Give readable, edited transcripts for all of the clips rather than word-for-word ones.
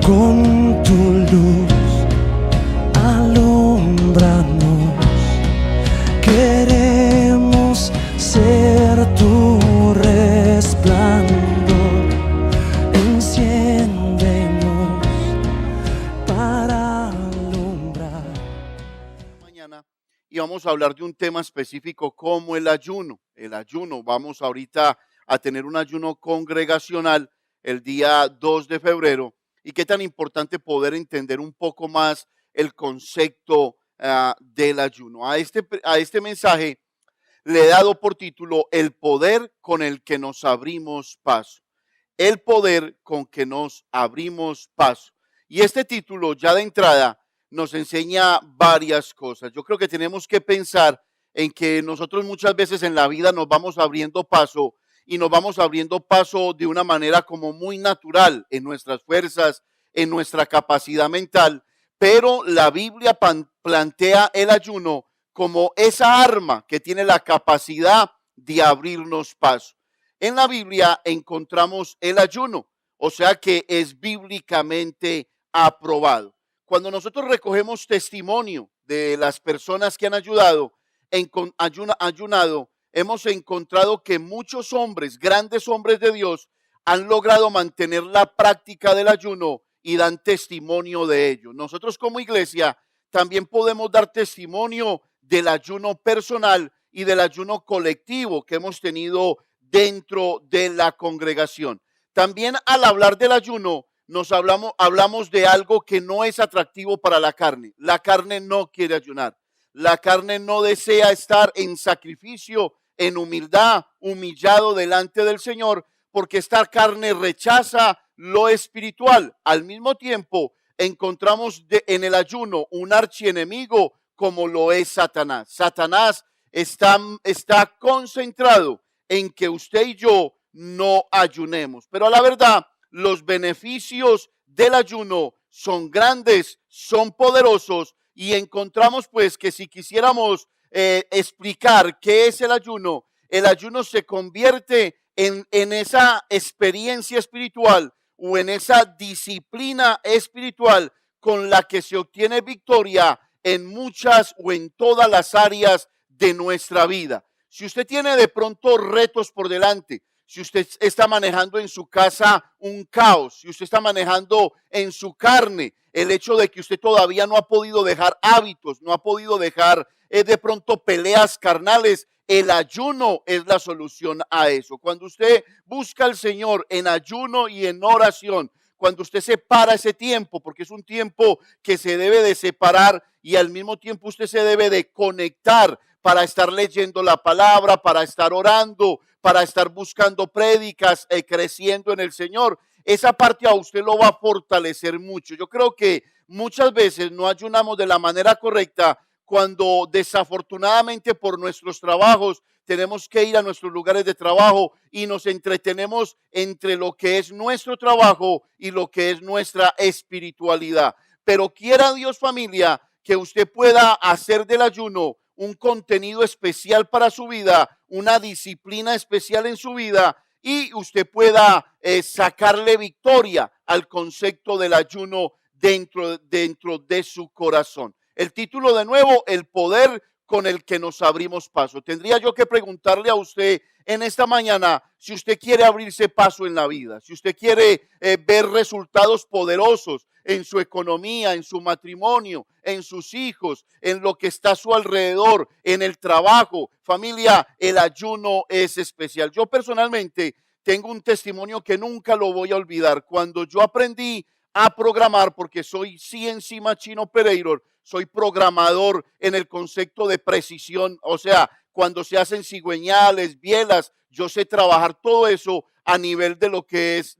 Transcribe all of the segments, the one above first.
Con tu luz alúmbranos, queremos ser tu resplandor. Enciéndenos para alumbrar. Mañana y vamos a hablar de un tema específico como el ayuno. El ayuno, vamos ahorita a tener un ayuno congregacional el día 2 de febrero. Y qué tan importante poder entender un poco más el concepto del ayuno. A este mensaje le he dado por título El poder con el que nos abrimos paso. El poder con que nos abrimos paso. Y este título ya de entrada nos enseña varias cosas. Yo creo que tenemos que pensar en que nosotros muchas veces en la vida nos vamos abriendo paso y nos vamos abriendo paso de una manera como muy natural en nuestras fuerzas, en nuestra capacidad mental, pero la Biblia plantea el ayuno como esa arma que tiene la capacidad de abrirnos paso. En la Biblia encontramos el ayuno, o sea que es bíblicamente aprobado. Cuando nosotros recogemos testimonio de las personas que han ayunado, hemos encontrado que muchos hombres, grandes hombres de Dios, han logrado mantener la práctica del ayuno y dan testimonio de ello. Nosotros como iglesia también podemos dar testimonio del ayuno personal y del ayuno colectivo que hemos tenido dentro de la congregación. También al hablar del ayuno, hablamos de algo que no es atractivo para la carne. La carne no quiere ayunar. La carne no desea estar en sacrificio, en humildad, humillado delante del Señor, porque esta carne rechaza lo espiritual. Al mismo tiempo, encontramos en el ayuno un archienemigo como lo es Satanás. Satanás está concentrado en que usted y yo no ayunemos. Pero a la verdad, los beneficios del ayuno son grandes, son poderosos, y encontramos pues que si quisiéramos explicar qué es el ayuno se convierte en esa experiencia espiritual o en esa disciplina espiritual con la que se obtiene victoria en muchas o en todas las áreas de nuestra vida. Si usted tiene de pronto retos por delante, si usted está manejando en su casa un caos, si usted está manejando en su carne el hecho de que usted todavía no ha podido dejar hábitos, no ha podido dejar de pronto peleas carnales, el ayuno es la solución a eso. Cuando usted busca al Señor en ayuno y en oración, cuando usted separa ese tiempo, porque es un tiempo que se debe de separar y al mismo tiempo usted se debe de conectar para estar leyendo la palabra, para estar orando, para estar buscando prédicas, creciendo en el Señor. Esa parte a usted lo va a fortalecer mucho. Yo creo que muchas veces no ayunamos de la manera correcta cuando desafortunadamente por nuestros trabajos tenemos que ir a nuestros lugares de trabajo y nos entretenemos entre lo que es nuestro trabajo y lo que es nuestra espiritualidad. Pero quiera Dios, familia, que usted pueda hacer del ayuno un contenido especial para su vida, una disciplina especial en su vida, y usted pueda sacarle victoria al concepto del ayuno dentro de su corazón. El título de nuevo, el poder con el que nos abrimos paso. Tendría yo que preguntarle a usted en esta mañana si usted quiere abrirse paso en la vida, si usted quiere ver resultados poderosos en su economía, en su matrimonio, en sus hijos, en lo que está a su alrededor, en el trabajo. Familia, el ayuno es especial. Yo personalmente tengo un testimonio que nunca lo voy a olvidar. Cuando yo aprendí a programar, porque soy CNC Machine Operator, soy programador en el concepto de precisión, o sea, cuando se hacen cigüeñales, bielas, yo sé trabajar todo eso a nivel de lo que es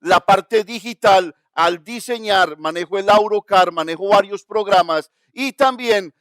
la parte digital. Al diseñar, manejo el AutoCAD, manejo varios programas y también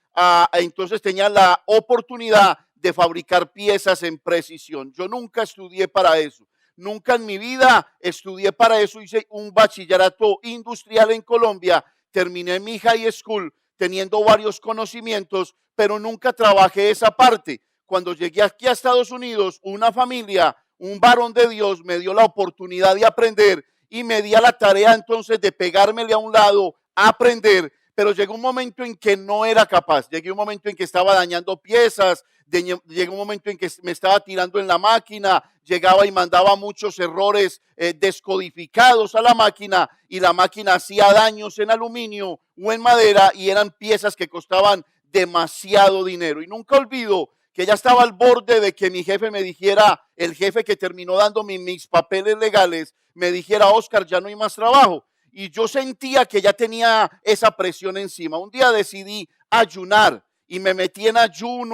entonces tenía la oportunidad de fabricar piezas en precisión. Yo nunca estudié para eso. Nunca en mi vida estudié para eso. Hice un bachillerato industrial en Colombia. Terminé mi high school teniendo varios conocimientos, pero nunca trabajé esa parte. Cuando llegué aquí a Estados Unidos, una familia, un varón de Dios me dio la oportunidad de aprender y me di a la tarea entonces de pegármele a un lado, a aprender, pero llegó un momento en que no era capaz, llegué un momento en que estaba dañando piezas, llegó un momento en que me estaba tirando en la máquina, llegaba y mandaba muchos errores descodificados a la máquina y la máquina hacía daños en aluminio o en madera y eran piezas que costaban demasiado dinero. Y nunca olvido que ya estaba al borde de que mi jefe me dijera, el jefe que terminó dándome mis papeles legales, me dijera: Oscar, ya no hay más trabajo. Y yo sentía que ya tenía esa presión encima. Un día decidí ayunar y me metí en ayuno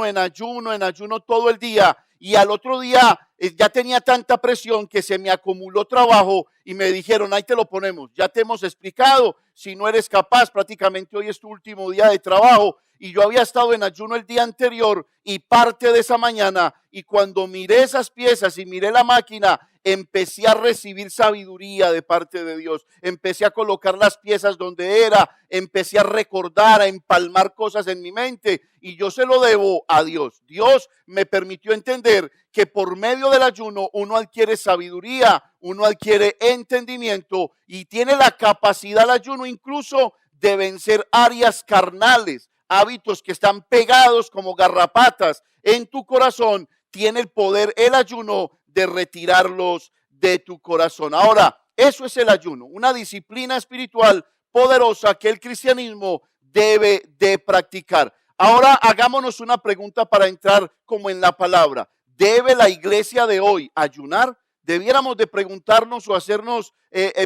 todo el día. Y al otro día ya tenía tanta presión que se me acumuló trabajo y me dijeron: ahí te lo ponemos, ya te hemos explicado, si no eres capaz, prácticamente hoy es tu último día de trabajo. Y yo había estado en ayuno el día anterior y parte de esa mañana, y cuando miré esas piezas y miré la máquina, empecé a recibir sabiduría de parte de Dios, empecé a colocar las piezas donde era, empecé a recordar, a empalmar cosas en mi mente, y yo se lo debo a Dios. Dios me permitió entender que por medio del ayuno uno adquiere sabiduría, uno adquiere entendimiento y tiene la capacidad al ayuno incluso de vencer áreas carnales, hábitos que están pegados como garrapatas en tu corazón. Tiene el poder el ayuno de retirarlos de tu corazón. Ahora, eso es el ayuno, una disciplina espiritual poderosa que el cristianismo debe de practicar. Ahora hagámonos una pregunta para entrar como en la palabra. ¿Debe la iglesia de hoy ayunar? Debiéramos de preguntarnos o hacernos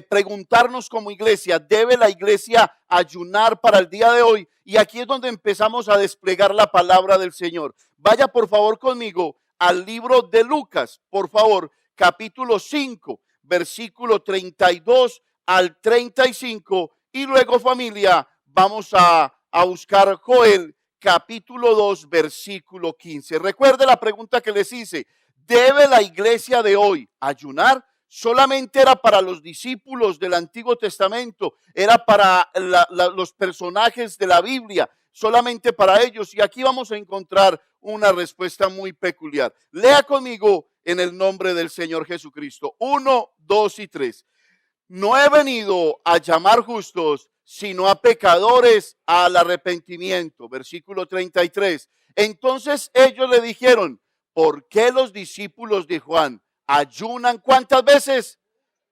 preguntarnos como iglesia, ¿debe la iglesia ayunar para el día de hoy? Y aquí es donde empezamos a desplegar la palabra del Señor. Vaya por favor conmigo al libro de Lucas, por favor, capítulo 5, versículo 32 al 35. Y luego, familia, vamos a buscar Joel, capítulo 2, versículo 15. Recuerde la pregunta que les hice. ¿Debe la iglesia de hoy ayunar? Solamente era para los discípulos del Antiguo Testamento, era para los personajes de la Biblia, solamente para ellos. Y aquí vamos a encontrar una respuesta muy peculiar. Lea conmigo en el nombre del Señor Jesucristo. 1, 2 y 3. No he venido a llamar justos, sino a pecadores al arrepentimiento. Versículo 33. Entonces ellos le dijeron: ¿por qué los discípulos de Juan ayunan? ¿Cuántas veces?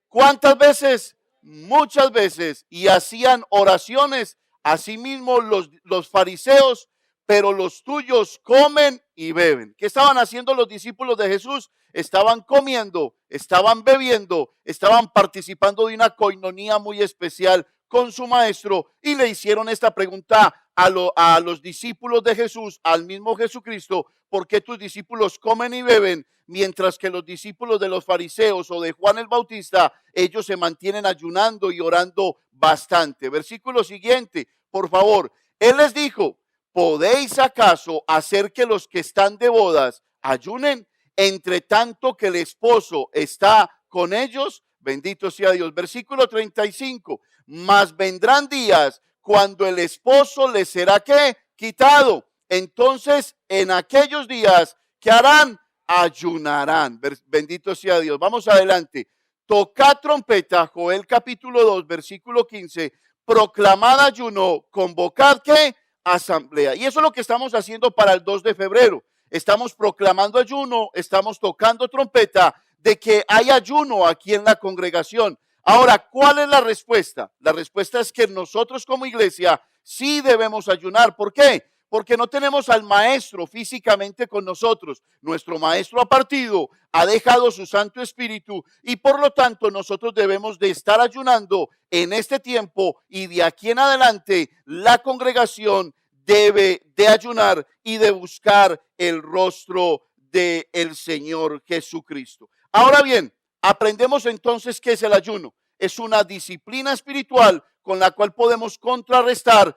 ¿Cuántas veces? Muchas veces. Y hacían oraciones. Asimismo los fariseos, pero los tuyos comen y beben. ¿Qué estaban haciendo los discípulos de Jesús? Estaban comiendo, estaban bebiendo, estaban participando de una coinonía muy especial con su maestro, y le hicieron esta pregunta a los discípulos de Jesús, al mismo Jesucristo: ¿por qué tus discípulos comen y beben, mientras que los discípulos de los fariseos o de Juan el Bautista, ellos se mantienen ayunando y orando bastante? Versículo siguiente, por favor. Él les dijo: ¿podéis acaso hacer que los que están de bodas ayunen, entre tanto que el esposo está con ellos? Bendito sea Dios. Versículo 35. Mas vendrán días cuando el esposo les será ¿qué? Quitado. Entonces, en aquellos días, ¿qué harán? Ayunarán. Bendito sea Dios. Vamos adelante. Tocad trompeta, Joel capítulo 2, versículo 15. Proclamad ayuno, convocad ¿qué? Asamblea. Y eso es lo que estamos haciendo para el 2 de febrero. Estamos proclamando ayuno, estamos tocando trompeta de que hay ayuno aquí en la congregación. Ahora, ¿cuál es la respuesta? La respuesta es que nosotros como iglesia sí debemos ayunar. ¿Por qué? Porque no tenemos al maestro físicamente con nosotros. Nuestro maestro ha partido, ha dejado su Santo Espíritu, y por lo tanto nosotros debemos de estar ayunando en este tiempo, y de aquí en adelante la congregación debe de ayunar y de buscar el rostro del Señor Jesucristo. Ahora bien, aprendemos entonces qué es el ayuno. Es una disciplina espiritual con la cual podemos contrarrestar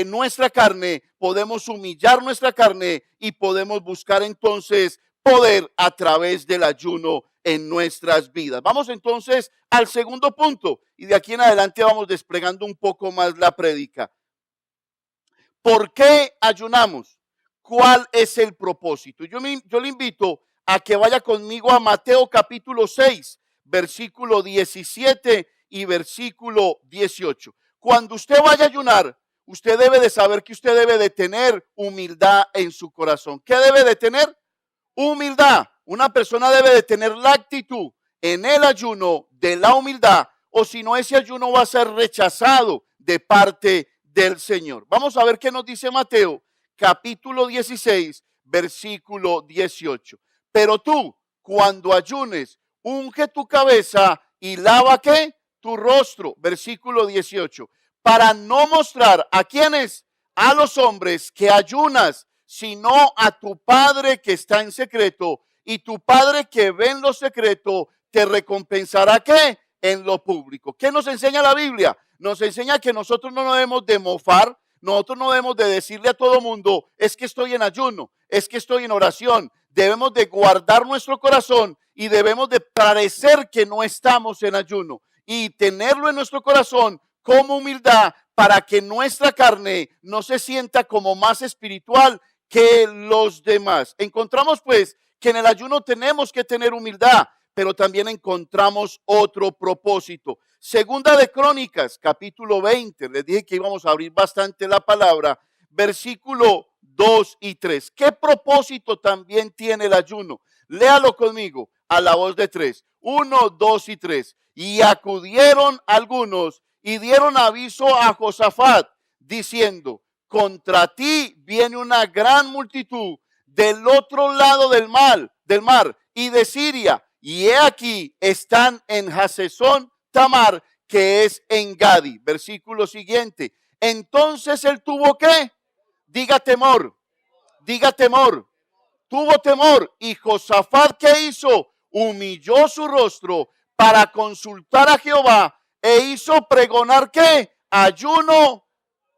nuestra carne, podemos humillar nuestra carne y podemos buscar entonces poder a través del ayuno en nuestras vidas. Vamos entonces al segundo punto, y de aquí en adelante vamos desplegando un poco más la prédica. ¿Por qué ayunamos? ¿Cuál es el propósito? Yo le invito a que vaya conmigo a Mateo capítulo 6, versículo 17 y versículo 18. Cuando usted vaya a ayunar, usted debe de saber que usted debe de tener humildad en su corazón. ¿Qué debe de tener? Humildad. Una persona debe de tener la actitud en el ayuno de la humildad, o si no, ese ayuno va a ser rechazado de parte del Señor. Vamos a ver qué nos dice Mateo, capítulo 16, versículo 18. Pero tú, cuando ayunes, unge tu cabeza y lava ¿qué? Tu rostro, versículo 18, para no mostrar a quienes, a los hombres que ayunas, sino a tu Padre que está en secreto, y tu Padre que ve en lo secreto te recompensará ¿qué? En lo público. ¿Qué nos enseña la Biblia? Nos enseña que nosotros no nos debemos de mofar, nosotros no debemos de decirle a todo mundo, es que estoy en ayuno, es que estoy en oración. Debemos de guardar nuestro corazón y debemos de parecer que no estamos en ayuno y tenerlo en nuestro corazón como humildad para que nuestra carne no se sienta como más espiritual que los demás. Encontramos pues que en el ayuno tenemos que tener humildad, pero también encontramos otro propósito. Segunda de Crónicas, capítulo 20, les dije que íbamos a abrir bastante la palabra, versículo 2 y 3. ¿Qué propósito también tiene el ayuno? Léalo conmigo a la voz de 3. 1, 2 y 3. Y acudieron algunos y dieron aviso a Josafat, diciendo, contra ti viene una gran multitud del otro lado del mar y de Siria, y he aquí están en Hasesón Tamar, que es en Gadi. Versículo siguiente. Entonces él tuvo ¿qué? Diga temor, diga temor. Tuvo temor, y Josafat ¿qué hizo? Humilló su rostro para consultar a Jehová e hizo pregonar ¿qué? Ayuno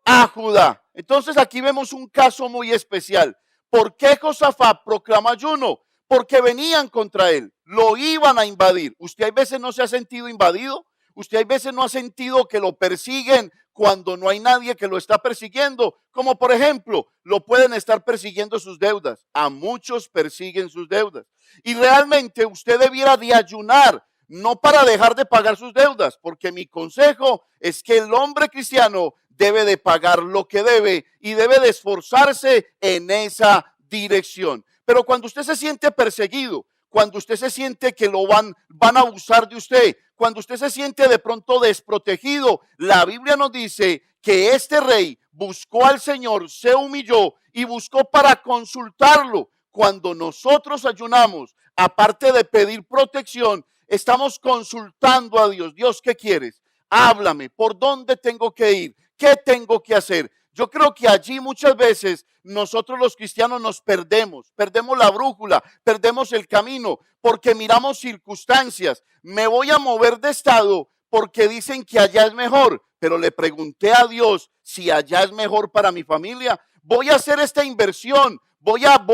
a Judá. Entonces aquí vemos un caso muy especial. ¿Por qué Josafat proclama ayuno? Porque venían contra él, lo iban a invadir. ¿Usted hay veces no se ha sentido invadido? ¿Usted hay veces no ha sentido que lo persiguen cuando no hay nadie que lo está persiguiendo? Como por ejemplo, lo pueden estar persiguiendo sus deudas. A muchos persiguen sus deudas. Y realmente usted debiera de ayunar, no para dejar de pagar sus deudas, porque mi consejo es que el hombre cristiano debe de pagar lo que debe y debe de esforzarse en esa dirección. Pero cuando usted se siente perseguido, cuando usted se siente que lo van a abusar de usted, cuando usted se siente de pronto desprotegido, la Biblia nos dice que este rey buscó al Señor, se humilló y buscó para consultarlo. Cuando nosotros ayunamos, aparte de pedir protección, estamos consultando a Dios. Dios, ¿qué quieres? Háblame, ¿por dónde tengo que ir? ¿Qué tengo que hacer? Yo creo que allí muchas veces nosotros los cristianos nos perdemos la brújula, perdemos el camino, porque miramos circunstancias. Me voy a mover de estado porque dicen que allá es mejor, pero le pregunté a Dios si allá es mejor para mi familia. Voy a hacer esta inversión, voy a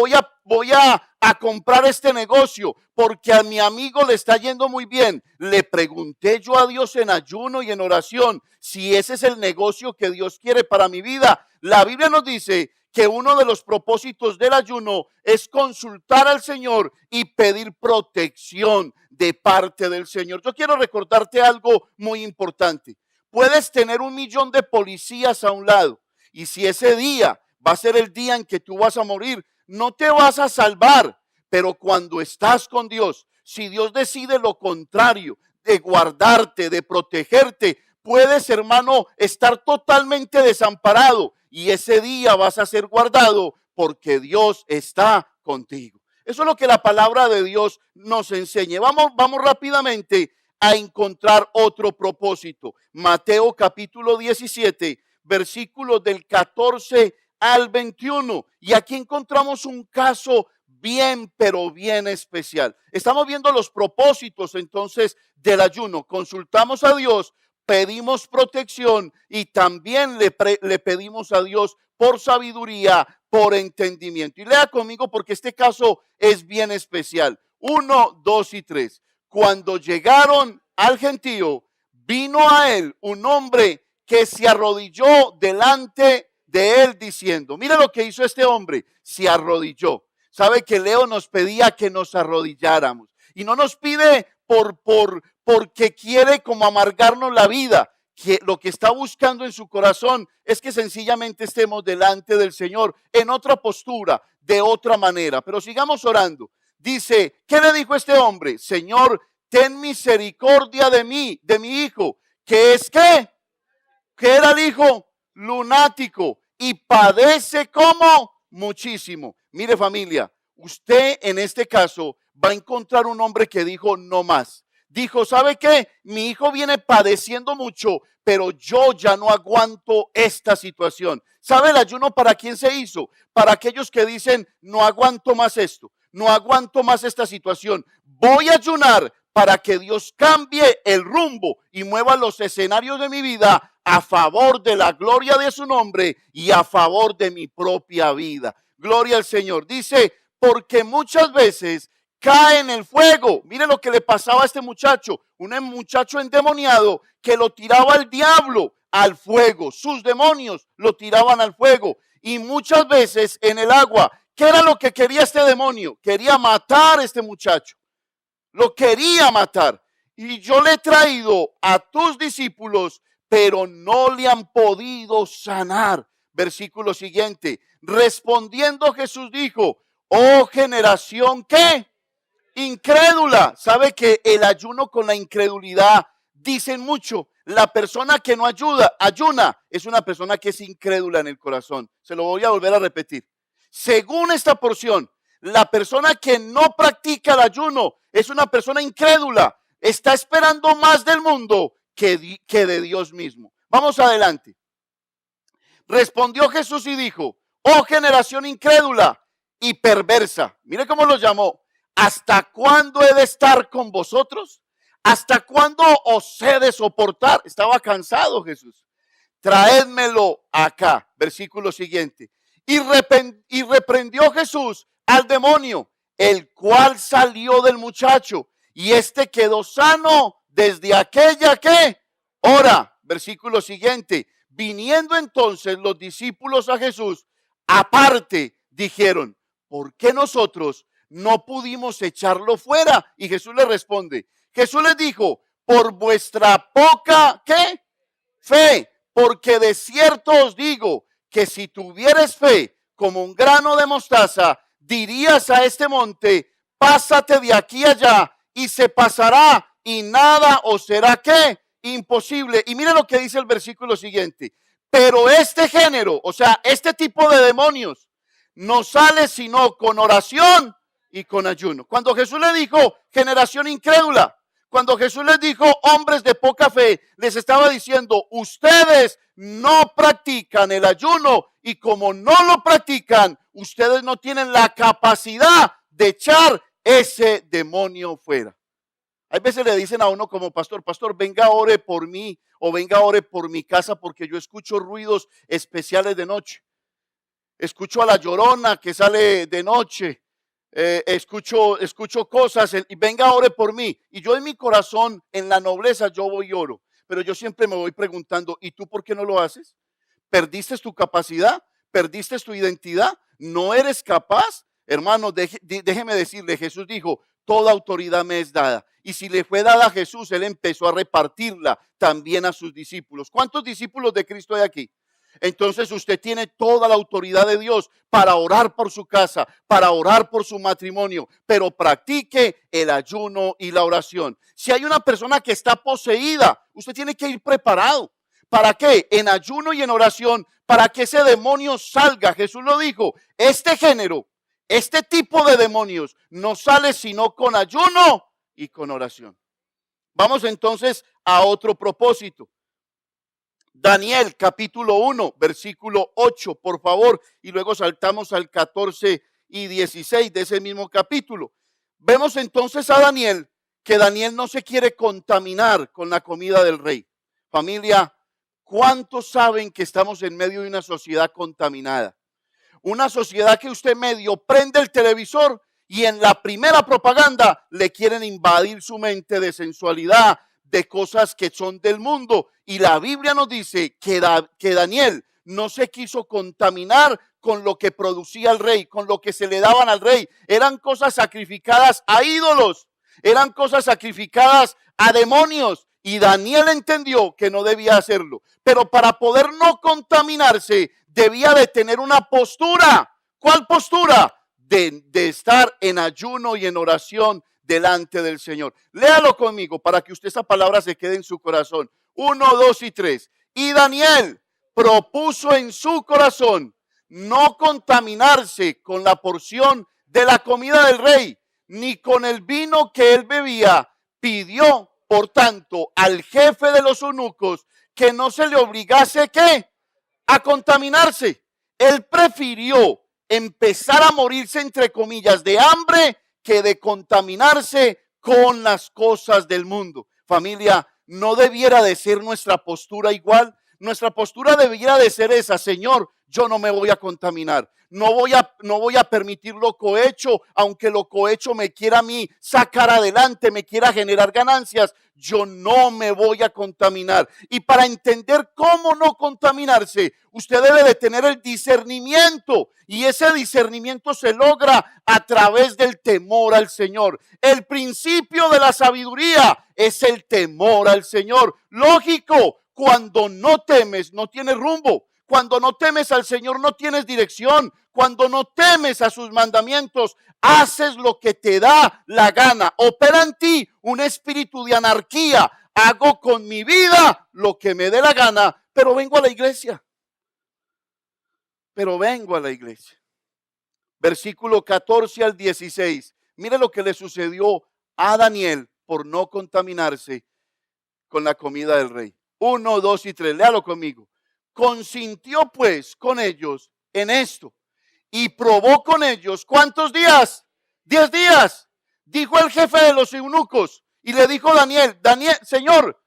comprar este negocio porque a mi amigo le está yendo muy bien. Le pregunté yo a Dios en ayuno y en oración si ese es el negocio que Dios quiere para mi vida. La Biblia nos dice que uno de los propósitos del ayuno es consultar al Señor y pedir protección de parte del Señor. Yo quiero recordarte algo muy importante. Puedes tener 1,000,000 de policías a un lado, y si ese día va a ser el día en que tú vas a morir, no te vas a salvar. Pero cuando estás con Dios, si Dios decide lo contrario, de guardarte, de protegerte, puedes, hermano, estar totalmente desamparado y ese día vas a ser guardado porque Dios está contigo. Eso es lo que la palabra de Dios nos enseña. Vamos rápidamente a encontrar otro propósito. Mateo capítulo 17, versículos del 14 al 21. Y aquí encontramos un caso bien, pero bien especial. Estamos viendo los propósitos entonces del ayuno. Consultamos a Dios, pedimos protección y también le pedimos a Dios por sabiduría, por entendimiento. Y lea conmigo porque este caso es bien especial. 1, 2 y 3. Cuando llegaron al gentío, vino a él un hombre que se arrodilló delante de él diciendo, mira lo que hizo este hombre, se arrodilló. Sabe que Leo nos pedía que nos arrodilláramos y no nos pide porque quiere como amargarnos la vida. Que lo que está buscando en su corazón es que sencillamente estemos delante del Señor en otra postura, de otra manera. Pero sigamos orando. Dice, ¿qué le dijo este hombre? Señor, ten misericordia de mí, de mi hijo, que es ¿qué? Que era el hijo lunático y padece como muchísimo. Mire, familia, usted en este caso va a encontrar un hombre que dijo no más. Dijo, ¿sabe qué? Mi hijo viene padeciendo mucho, pero yo ya no aguanto esta situación. ¿Sabe el ayuno para quién se hizo? Para aquellos que dicen, no aguanto más esto, no aguanto más esta situación. Voy a ayunar para que Dios cambie el rumbo y mueva los escenarios de mi vida a favor de la gloria de su nombre y a favor de mi propia vida. Gloria al Señor. Dice, porque muchas veces cae en el fuego. Mire lo que le pasaba a este muchacho, un muchacho endemoniado que lo tiraba al diablo al fuego. Sus demonios lo tiraban al fuego. Y muchas veces en el agua. ¿Qué era lo que quería este demonio? Quería matar a este muchacho. Lo quería matar. Y yo le he traído a tus discípulos, pero no le han podido sanar. Versículo siguiente. Respondiendo Jesús dijo, oh generación, ¿qué? Incrédula. Sabe que el ayuno con la incredulidad dicen mucho. La persona que no ayuna, es una persona que es incrédula en el corazón. Se lo voy a volver a repetir. Según esta porción, la persona que no practica el ayuno es una persona incrédula. Está esperando más del mundo que de Dios mismo. Vamos adelante. Respondió Jesús y dijo, oh generación incrédula y perversa. Mire cómo lo llamó. ¿Hasta cuándo he de estar con vosotros? ¿Hasta cuándo os he de soportar? Estaba cansado Jesús. Traédmelo acá. Versículo siguiente. Y reprendió Jesús al demonio, el cual salió del muchacho, y éste quedó sano desde aquella ¿qué? Hora. Versículo siguiente. Viniendo entonces los discípulos a Jesús, aparte, dijeron, ¿por qué nosotros no pudimos echarlo fuera? Y Jesús le responde, Jesús les dijo, por vuestra poca, ¿qué? Fe, porque de cierto os digo que si tuvieres fe como un grano de mostaza, dirías a este monte, pásate de aquí allá y se pasará y nada os será ¿qué? Imposible. Y mire lo que dice el versículo siguiente. Pero este género, o sea, este tipo de demonios, no sale sino con oración y con ayuno. Cuando Jesús le dijo, generación incrédula, cuando Jesús les dijo, hombres de poca fe, les estaba diciendo, ustedes no practican el ayuno y como no lo practican, ustedes no tienen la capacidad de echar ese demonio fuera. Hay veces le dicen a uno como pastor, venga ore por mí o venga ore por mi casa porque yo escucho ruidos especiales de noche. Escucho a la llorona que sale de noche. Escucho cosas y venga ore por mí. Y yo en mi corazón, en la nobleza, yo voy y oro. Pero yo siempre me voy preguntando, ¿y tú por qué no lo haces? ¿Perdiste tu capacidad? ¿Perdiste tu identidad? ¿No eres capaz? Hermano, déjeme decirle, Jesús dijo, toda autoridad me es dada. Y si le fue dada a Jesús, Él empezó a repartirla también a sus discípulos. ¿Cuántos discípulos de Cristo hay aquí? Entonces usted tiene toda la autoridad de Dios para orar por su casa, para orar por su matrimonio, pero practique el ayuno y la oración. Si hay una persona que está poseída, usted tiene que ir preparado. ¿Para qué? En ayuno y en oración, para que ese demonio salga. Jesús lo dijo, este género, este tipo de demonios no sale sino con ayuno y con oración. Vamos entonces a otro propósito. Daniel capítulo 1, versículo 8, por favor, y luego saltamos al 14 y 16 de ese mismo capítulo. Vemos entonces a Daniel, que Daniel no se quiere contaminar con la comida del rey. Familia, ¿cuántos saben que estamos en medio de una sociedad contaminada? Una sociedad que usted medio prende el televisor y en la primera propaganda le quieren invadir su mente de sensualidad, de cosas que son del mundo. Y la Biblia nos dice que Daniel no se quiso contaminar con lo que producía el rey, con lo que se le daban al rey. Eran cosas sacrificadas a ídolos. eran cosas sacrificadas a demonios. Y Daniel entendió que no debía hacerlo. Pero para poder no contaminarse, debía de tener una postura. ¿Cuál postura? De estar en ayuno y en oración delante del Señor. Léalo conmigo para que usted esa palabra se quede en su corazón. 1, 2 y 3. Y Daniel propuso en su corazón no contaminarse con la porción de la comida del rey, ni con el vino que él bebía. Pidió, por tanto, al jefe de los eunucos que no se le obligase, ¿qué? A contaminarse. Él prefirió empezar a morirse, entre comillas, de hambre que de contaminarse con las cosas del mundo. Familia, no debiera de ser nuestra postura igual. Nuestra postura debiera de ser esa: Señor, yo no me voy a contaminar. No voy a permitir lo cohecho, aunque lo cohecho me quiera a mí sacar adelante, me quiera generar ganancias. Yo no me voy a contaminar. Y para entender cómo no contaminarse, usted debe de tener el discernimiento. Y ese discernimiento se logra a través del temor al Señor. El principio de la sabiduría es el temor al Señor. Lógico, cuando no temes, no tienes rumbo. Cuando no temes al Señor, no tienes dirección. Cuando no temes a sus mandamientos, haces lo que te da la gana. Opera en ti un espíritu de anarquía. Hago con mi vida lo que me dé la gana, pero vengo a la iglesia. Versículo 14 al 16. Mire lo que le sucedió a Daniel por no contaminarse con la comida del rey. 1, 2 y 3. Léalo conmigo. Consintió pues con ellos en esto y probó con ellos. ¿Cuántos días? 10 días. Dijo el jefe de los eunucos y le dijo Daniel, Señor,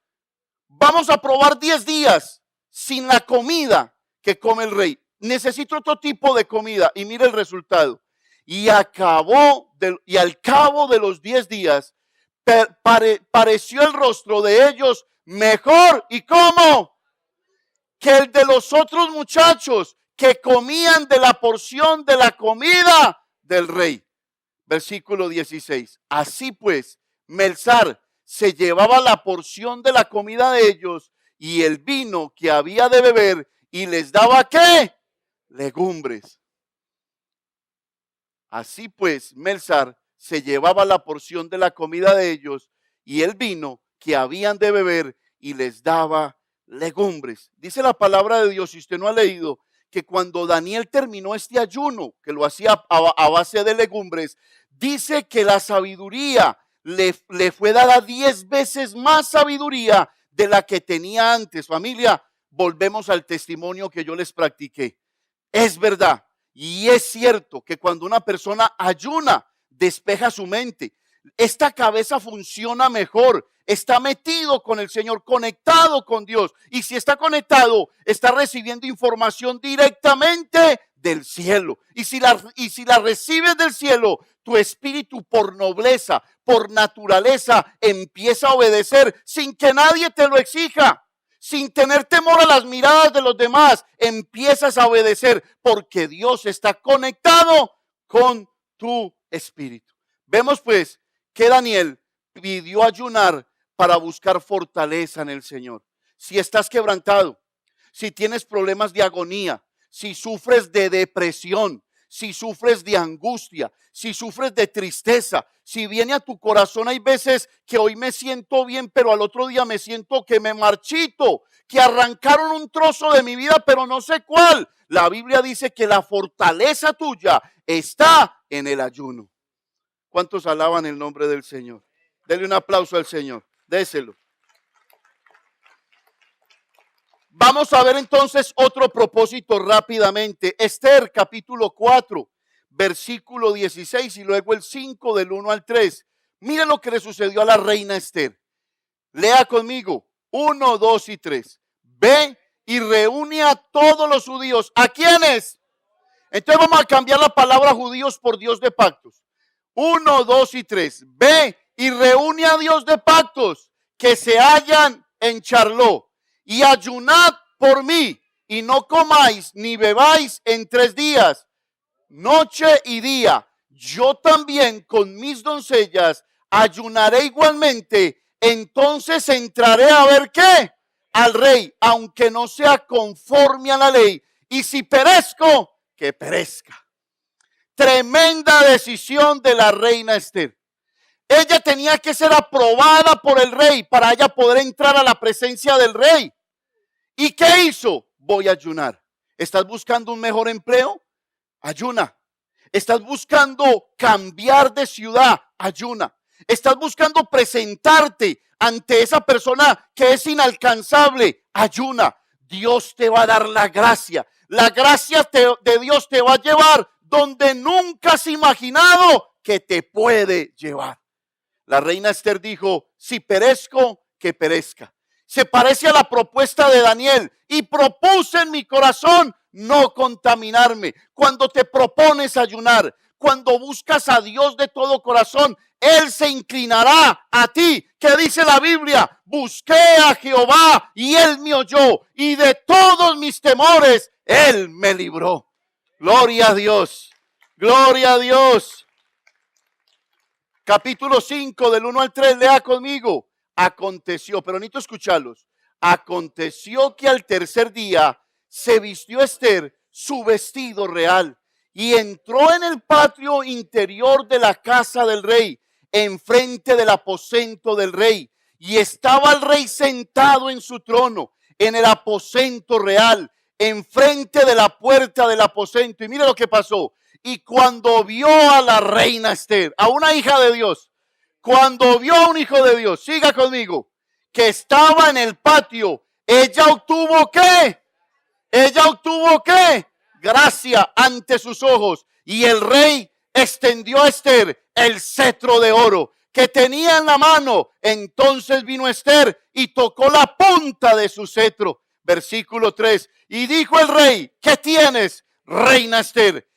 vamos a probar 10 días sin la comida que come el rey. Necesito otro tipo de comida. Y mire el resultado. Y al cabo de los 10 días, pareció el rostro de ellos mejor. ¿Y cómo? Que el de los otros muchachos que comían de la porción de la comida del rey. Versículo 16. Así pues, Melzar se llevaba la porción de la comida de ellos y el vino que había de beber, y les daba, ¿qué? Legumbres. Así pues, Melzar se llevaba la porción de la comida de ellos y el vino que habían de beber, y les daba legumbres. Dice la palabra de Dios, si usted no ha leído, que cuando Daniel terminó este ayuno, que lo hacía a base de legumbres, dice que la sabiduría le fue dada 10 veces más sabiduría de la que tenía antes. Familia, volvemos al testimonio que yo les practiqué. Es verdad y es cierto que cuando una persona ayuna, despeja su mente. Esta cabeza funciona mejor. Está metido con el Señor, conectado con Dios. Y si está conectado, está recibiendo información directamente del cielo. Y si la recibes del cielo, tu espíritu por nobleza, por naturaleza, empieza a obedecer sin que nadie te lo exija. Sin tener temor a las miradas de los demás, empiezas a obedecer porque Dios está conectado con tu espíritu. Vemos pues que Daniel pidió ayunar para buscar fortaleza en el Señor. Si estás quebrantado, si tienes problemas de agonía, si sufres de depresión, si sufres de angustia, si sufres de tristeza, si viene a tu corazón, hay veces que hoy me siento bien, pero al otro día me siento que me marchito, que arrancaron un trozo de mi vida, pero no sé cuál. La Biblia dice que la fortaleza tuya está en el ayuno. ¿Cuántos alaban el nombre del Señor? Dele un aplauso al Señor, déselo. Vamos a ver entonces otro propósito rápidamente. Esther capítulo 4, versículo 16 y luego el 5 del 1 al 3. Mire lo que le sucedió a la reina Esther. Lea conmigo 1, 2 y 3. Ve y reúne a todos los judíos. ¿A quiénes? Entonces vamos a cambiar la palabra judíos por Dios de pactos. 1, 2 y 3. Ve y reúne a Dios de pactos que se hallan en Charló. Y ayunad por mí, y no comáis ni bebáis en 3 días, noche y día. Yo también con mis doncellas ayunaré igualmente, entonces entraré a ver qué, al rey, aunque no sea conforme a la ley, y si perezco, que perezca. Tremenda decisión de la reina Esther. Ella tenía que ser aprobada por el rey para ella poder entrar a la presencia del rey. ¿Y qué hizo? Voy a ayunar. ¿Estás buscando un mejor empleo? Ayuna. ¿Estás buscando cambiar de ciudad? Ayuna. ¿Estás buscando presentarte ante esa persona que es inalcanzable? Ayuna. Dios te va a dar la gracia. La gracia de Dios te va a llevar donde nunca has imaginado que te puede llevar. La reina Esther dijo, si perezco, que perezca. Se parece a la propuesta de Daniel y propuse en mi corazón no contaminarme. Cuando te propones ayunar, cuando buscas a Dios de todo corazón, Él se inclinará a ti. ¿Qué dice la Biblia? Busqué a Jehová y Él me oyó, y de todos mis temores Él me libró. Gloria a Dios. Gloria a Dios. Capítulo 5 del 1 al 3, lea conmigo. Aconteció, pero necesito escucharlos. Aconteció que al tercer día se vistió Esther su vestido real y entró en el patio interior de la casa del rey, enfrente del aposento del rey. Y estaba el rey sentado en su trono, en el aposento real, enfrente de la puerta del aposento. Y mire lo que pasó. Y cuando vio a la reina Esther, a una hija de Dios, cuando vio a un hijo de Dios, siga conmigo, que estaba en el patio, ella obtuvo ¿qué? Ella obtuvo ¿qué? Gracia ante sus ojos. Y el rey extendió a Esther el cetro de oro que tenía en la mano. Entonces vino Esther y tocó la punta de su cetro. Versículo 3. Y dijo el rey, ¿qué tienes, reina Esther?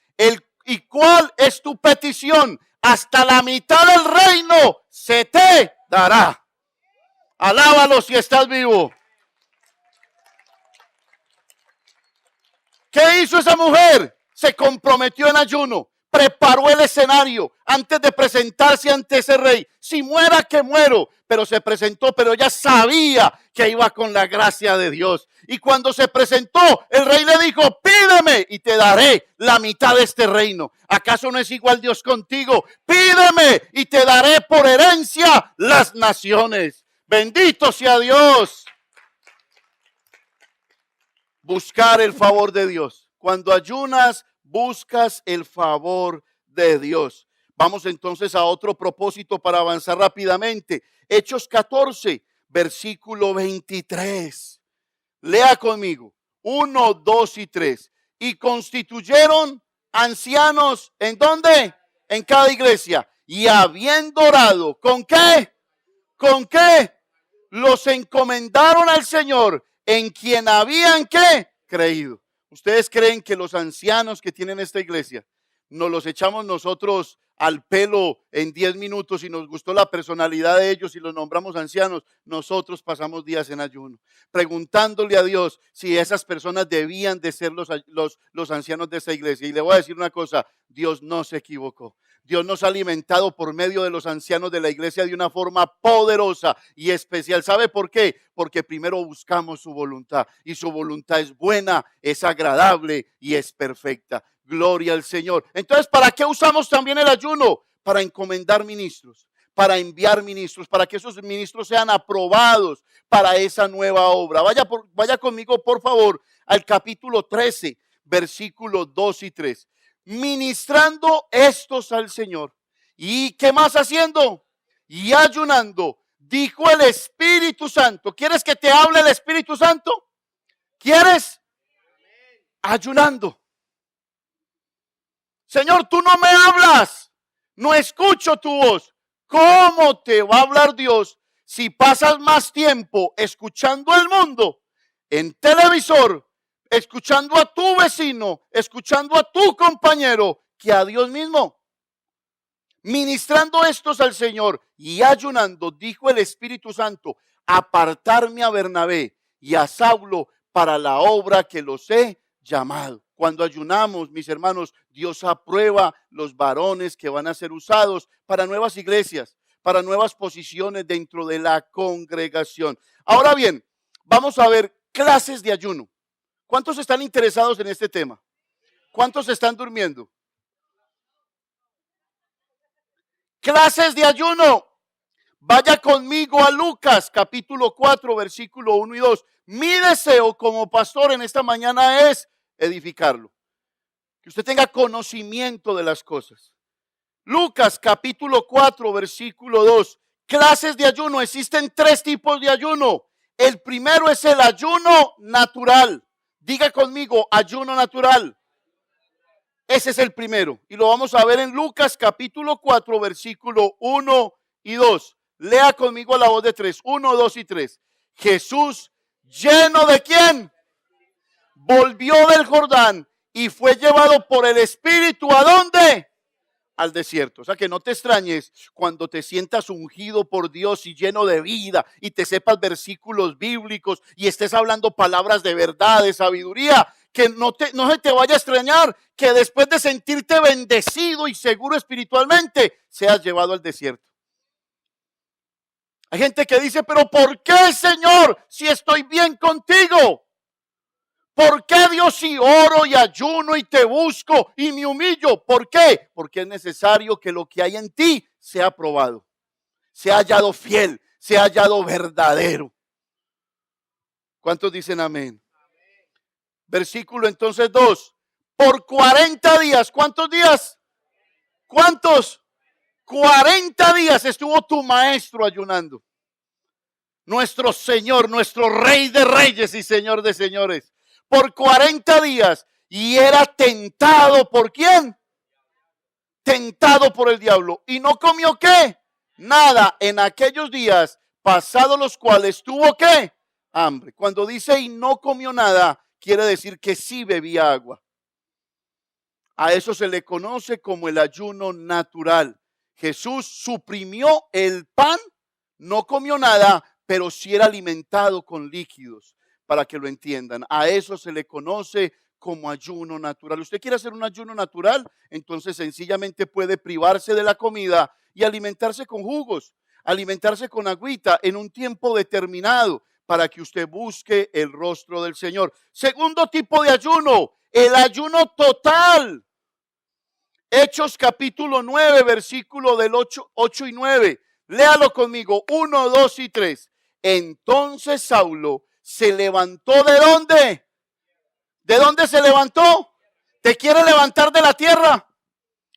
¿Y cuál es tu petición? Hasta la mitad del reino se te dará. Alábalo si estás vivo. ¿Qué hizo esa mujer? Se comprometió en ayuno, preparó el escenario antes de presentarse ante ese rey. Si muera, que muero. Pero se presentó, pero ella sabía que iba con la gracia de Dios. Y cuando se presentó, el rey le dijo, pídeme y te daré la mitad de este reino. ¿Acaso no es igual Dios contigo? Pídeme y te daré por herencia las naciones. Bendito sea Dios. Buscar el favor de Dios. Cuando ayunas, buscas el favor de Dios. Vamos entonces a otro propósito para avanzar rápidamente. Hechos 14, versículo 23. Lea conmigo. 1, 2 y 3. Y constituyeron ancianos, ¿en dónde? En cada iglesia. Y habiendo orado, ¿con qué? ¿Con qué? Los encomendaron al Señor, en quien habían ¿qué? Creído. ¿Ustedes creen que los ancianos que tienen esta iglesia nos los echamos nosotros al pelo en 10 minutos y nos gustó la personalidad de ellos y los nombramos ancianos? Nosotros pasamos días en ayuno, preguntándole a Dios si esas personas debían de ser los ancianos de esta iglesia. Y le voy a decir una cosa, Dios no se equivocó. Dios nos ha alimentado por medio de los ancianos de la iglesia de una forma poderosa y especial. ¿Sabe por qué? Porque primero buscamos su voluntad y su voluntad es buena, es agradable y es perfecta. Gloria al Señor. Entonces, ¿para qué usamos también el ayuno? Para encomendar ministros, para enviar ministros, para que esos ministros sean aprobados para esa nueva obra. Vaya conmigo, por favor, al capítulo 13, versículos 2 y 3. Ministrando estos al Señor. ¿Y qué más haciendo? Y ayunando, dijo el Espíritu Santo. ¿Quieres que te hable el Espíritu Santo? ¿Quieres? Ayunando. Señor, tú no me hablas, no escucho tu voz. ¿Cómo te va a hablar Dios si pasas más tiempo escuchando el mundo en televisor, escuchando a tu vecino, escuchando a tu compañero, que a Dios mismo? Ministrando estos al Señor y ayunando, dijo el Espíritu Santo, apartarme a Bernabé y a Saulo para la obra que los he llamado. Cuando ayunamos, mis hermanos, Dios aprueba los varones que van a ser usados para nuevas iglesias, para nuevas posiciones dentro de la congregación. Ahora bien, vamos a ver clases de ayuno. ¿Cuántos están interesados en este tema? ¿Cuántos están durmiendo? Clases de ayuno. Vaya conmigo a Lucas capítulo 4, versículo 1 y 2. Mi deseo como pastor en esta mañana es edificarlo. Que usted tenga conocimiento de las cosas. Lucas capítulo 4, versículo 2. Clases de ayuno. Existen 3 tipos de ayuno. El primero es el ayuno natural. Diga conmigo, ayuno natural. Ese es el primero. Y lo vamos a ver en Lucas capítulo 4, versículo 1 y 2. Lea conmigo a la voz de 3. 1, 2 y 3. Jesús, lleno de ¿quién? Volvió del Jordán y fue llevado por el Espíritu. ¿A dónde? Al desierto. O sea que no te extrañes cuando te sientas ungido por Dios y lleno de vida y te sepas versículos bíblicos y estés hablando palabras de verdad, de sabiduría, que no se te vaya a extrañar que después de sentirte bendecido y seguro espiritualmente seas llevado al desierto. Hay gente que dice, pero ¿por qué, Señor, si estoy bien contigo? ¿Por qué, Dios, si oro y ayuno y te busco y me humillo? ¿Por qué? Porque es necesario que lo que hay en ti sea probado, sea hallado fiel, sea hallado verdadero. ¿Cuántos dicen amén? Versículo entonces 2. Por 40 días, ¿cuántos días? ¿Cuántos? 40 días estuvo tu maestro ayunando. Nuestro Señor, nuestro Rey de Reyes y Señor de Señores. Por 40 días. Y era tentado, ¿por quién? Tentado por el diablo. ¿Y no comió qué? Nada. En aquellos días, pasados los cuales tuvo ¿qué? Hambre. Cuando dice y no comió nada, quiere decir que sí bebía agua. A eso se le conoce como el ayuno natural. Jesús suprimió el pan, no comió nada, pero sí era alimentado con líquidos, para que lo entiendan. A eso se le conoce como ayuno natural. ¿Usted quiere hacer un ayuno natural? Entonces sencillamente puede privarse de la comida y alimentarse con jugos, alimentarse con agüita en un tiempo determinado para que usted busque el rostro del Señor. Segundo tipo de ayuno, el ayuno total. Hechos capítulo 9, versículo del 8 y 9. Léalo conmigo, 1, 2 y 3. Entonces Saulo se levantó ¿de dónde? ¿De dónde se levantó? ¿Te quiere levantar de la tierra?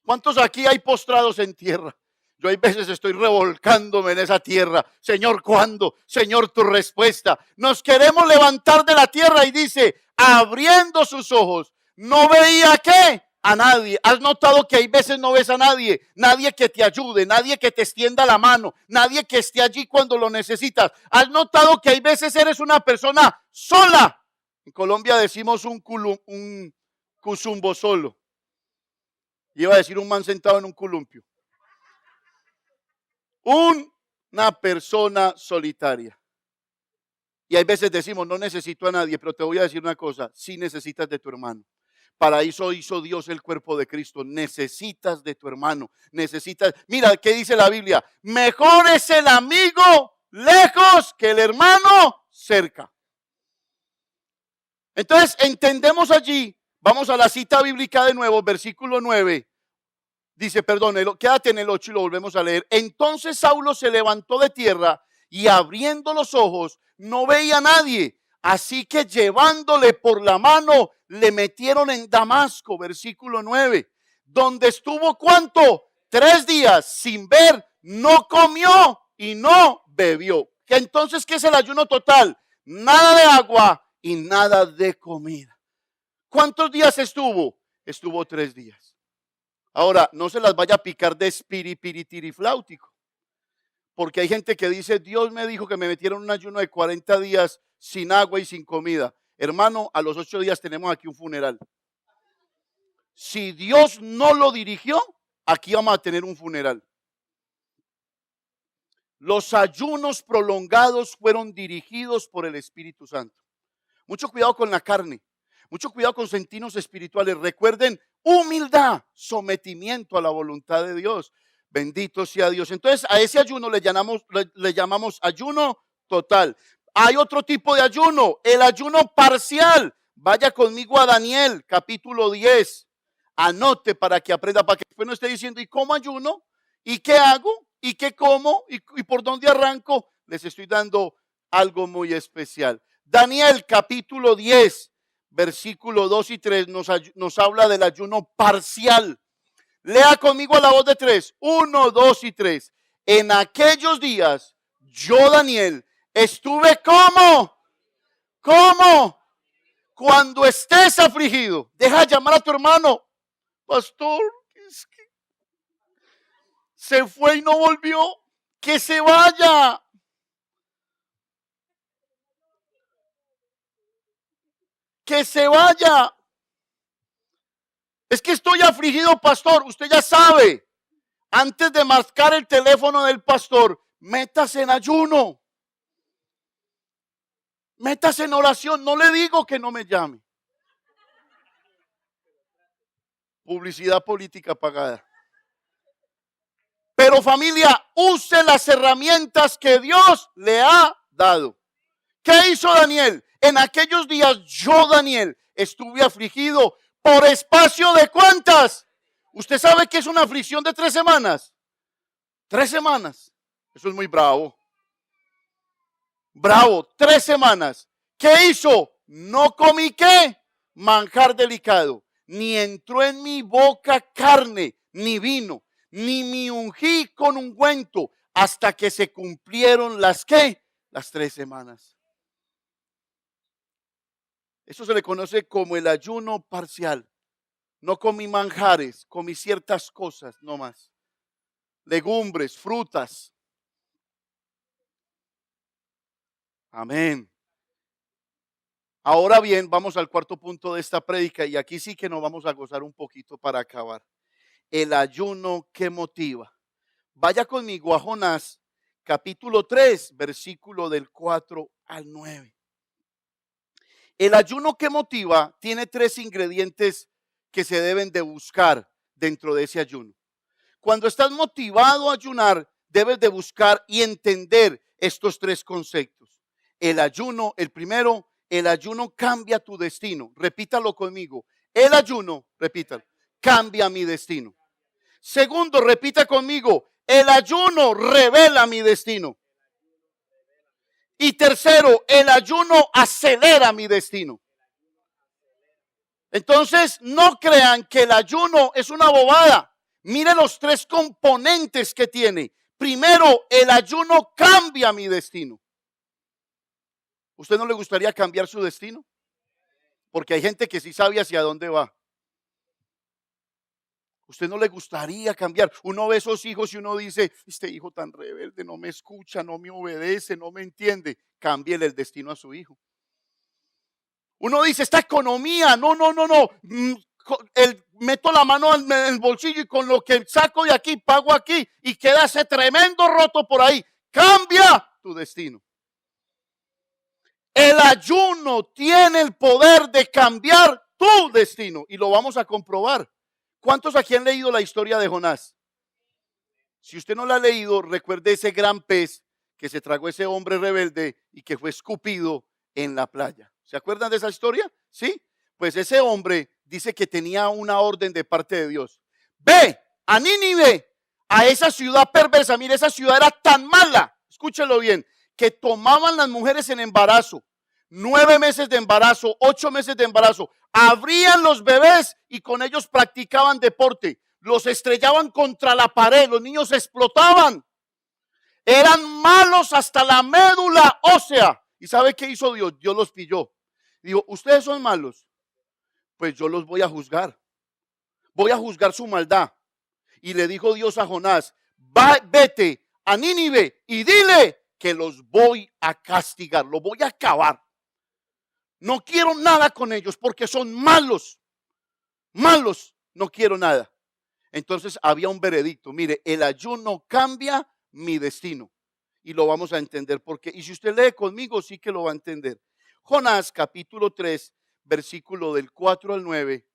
¿Cuántos aquí hay postrados en tierra? Yo hay veces estoy revolcándome en esa tierra. Señor, ¿cuándo? Señor, tu respuesta. Nos queremos levantar de la tierra y dice, abriendo sus ojos, ¿no veía qué? A nadie. ¿Has notado que hay veces no ves a nadie? Nadie que te ayude, nadie que te extienda la mano, nadie que esté allí cuando lo necesitas. ¿Has notado que hay veces eres una persona sola? En Colombia decimos un cuzumbo solo. Iba a decir un man sentado en un columpio. Una persona solitaria. Y hay veces decimos, no necesito a nadie, pero te voy a decir una cosa, sí necesitas de tu hermano. Para eso hizo Dios el cuerpo de Cristo. Necesitas de tu hermano. Necesitas. Mira, ¿qué dice la Biblia? Mejor es el amigo lejos que el hermano cerca. Entonces, entendemos allí. Vamos a la cita bíblica de nuevo, versículo 9. Dice, perdón, quédate en el 8 y lo volvemos a leer. Entonces Saulo se levantó de tierra y abriendo los ojos no veía a nadie. Así que llevándole por la mano le metieron en Damasco, versículo 9. Donde estuvo ¿cuánto? 3 días sin ver, no comió y no bebió. Entonces, ¿qué es el ayuno total? Nada de agua y nada de comida. ¿Cuántos días estuvo? Estuvo 3 días. Ahora, no se las vaya a picar de espiritirifláutico, porque hay gente que dice, Dios me dijo que me metieron en un ayuno de 40 días sin agua y sin comida. Hermano, a los 8 días tenemos aquí un funeral. Si Dios no lo dirigió, aquí vamos a tener un funeral. Los ayunos prolongados fueron dirigidos por el Espíritu Santo. Mucho cuidado con la carne. Mucho cuidado con sentirnos espirituales. Recuerden, humildad, sometimiento a la voluntad de Dios. Bendito sea Dios. Entonces a ese ayuno le llamamos ayuno total. Hay otro tipo de ayuno, el ayuno parcial. Vaya conmigo a Daniel, capítulo 10. Anote para que aprenda, para que después no esté diciendo, ¿y cómo ayuno? ¿Y qué hago? ¿Y qué como? ¿Y por dónde arranco? Les estoy dando algo muy especial. Daniel, capítulo 10, versículo 2 y 3, nos habla del ayuno parcial. Lea conmigo a la voz de 3. 1, 2 y 3. En aquellos días, yo, Daniel, estuve como, cuando estés afligido. Deja llamar a tu hermano. Pastor, es que se fue y no volvió. Que se vaya. Que se vaya. Es que estoy afligido, pastor. Usted ya sabe. Antes de marcar el teléfono del pastor, métase en ayuno. Métase en oración. No le digo que no me llame. Publicidad política pagada. Pero familia, use las herramientas que Dios le ha dado. ¿Qué hizo Daniel? En aquellos días yo, Daniel, estuve afligido por espacio de ¿cuántas? ¿Usted sabe que es una aflicción de 3 semanas? 3 semanas. Eso es muy bravo. Bravo, 3 semanas. ¿Qué hizo? No comí ¿qué? Manjar delicado. Ni entró en mi boca carne, ni vino, ni me ungí con ungüento, hasta que se cumplieron las ¿qué? Las 3 semanas. Eso se le conoce como el ayuno parcial. No comí manjares, comí ciertas cosas, no más. Legumbres, frutas. Amén. Ahora bien, vamos al cuarto punto de esta prédica y aquí sí que nos vamos a gozar un poquito para acabar. El ayuno que motiva. Vaya conmigo a Jonás, capítulo 3, versículo del 4 al 9. El ayuno que motiva tiene 3 ingredientes que se deben de buscar dentro de ese ayuno. Cuando estás motivado a ayunar, debes de buscar y entender estos 3 conceptos. El ayuno, el primero, el ayuno cambia tu destino. Repítalo conmigo. El ayuno, repítalo, cambia mi destino. Segundo, repita conmigo. El ayuno revela mi destino. Y tercero, el ayuno acelera mi destino. Entonces, no crean que el ayuno es una bobada. Mire los 3 componentes que tiene. Primero, el ayuno cambia mi destino. ¿Usted no le gustaría cambiar su destino? Porque hay gente que sí sabe hacia dónde va. ¿Usted no le gustaría cambiar? Uno ve esos hijos y uno dice, este hijo tan rebelde no me escucha, no me obedece, no me entiende. Cámbiele el destino a su hijo. Uno dice, esta economía, no. Meto la mano en el bolsillo y con lo que saco de aquí, pago aquí y queda ese tremendo roto por ahí. Cambia tu destino. El ayuno tiene el poder de cambiar tu destino y lo vamos a comprobar. ¿Cuántos aquí han leído la historia de Jonás? Si usted no la ha leído, recuerde ese gran pez que se tragó ese hombre rebelde y que fue escupido en la playa. ¿Se acuerdan de esa historia? ¿Sí? Pues ese hombre dice que tenía una orden de parte de Dios. Ve a Nínive, a esa ciudad perversa. Mire, esa ciudad era tan mala, escúchelo bien, que tomaban las mujeres en embarazo. 9 meses de embarazo, 8 meses de embarazo. Abrían los bebés y con ellos practicaban deporte. Los estrellaban contra la pared, los niños explotaban. Eran malos hasta la médula ósea. ¿Y sabe qué hizo Dios? Dios los pilló. Dijo, ustedes son malos, pues yo los voy a juzgar. Voy a juzgar su maldad. Y le dijo Dios a Jonás, vete a Nínive y dile que los voy a castigar, los voy a acabar. No quiero nada con ellos porque son malos. Malos, no quiero nada. Entonces había un veredicto. Mire, el ayuno cambia mi destino. Y lo vamos a entender porque, y si usted lee conmigo, sí que lo va a entender. Jonás capítulo 3, versículo del 4 al 9.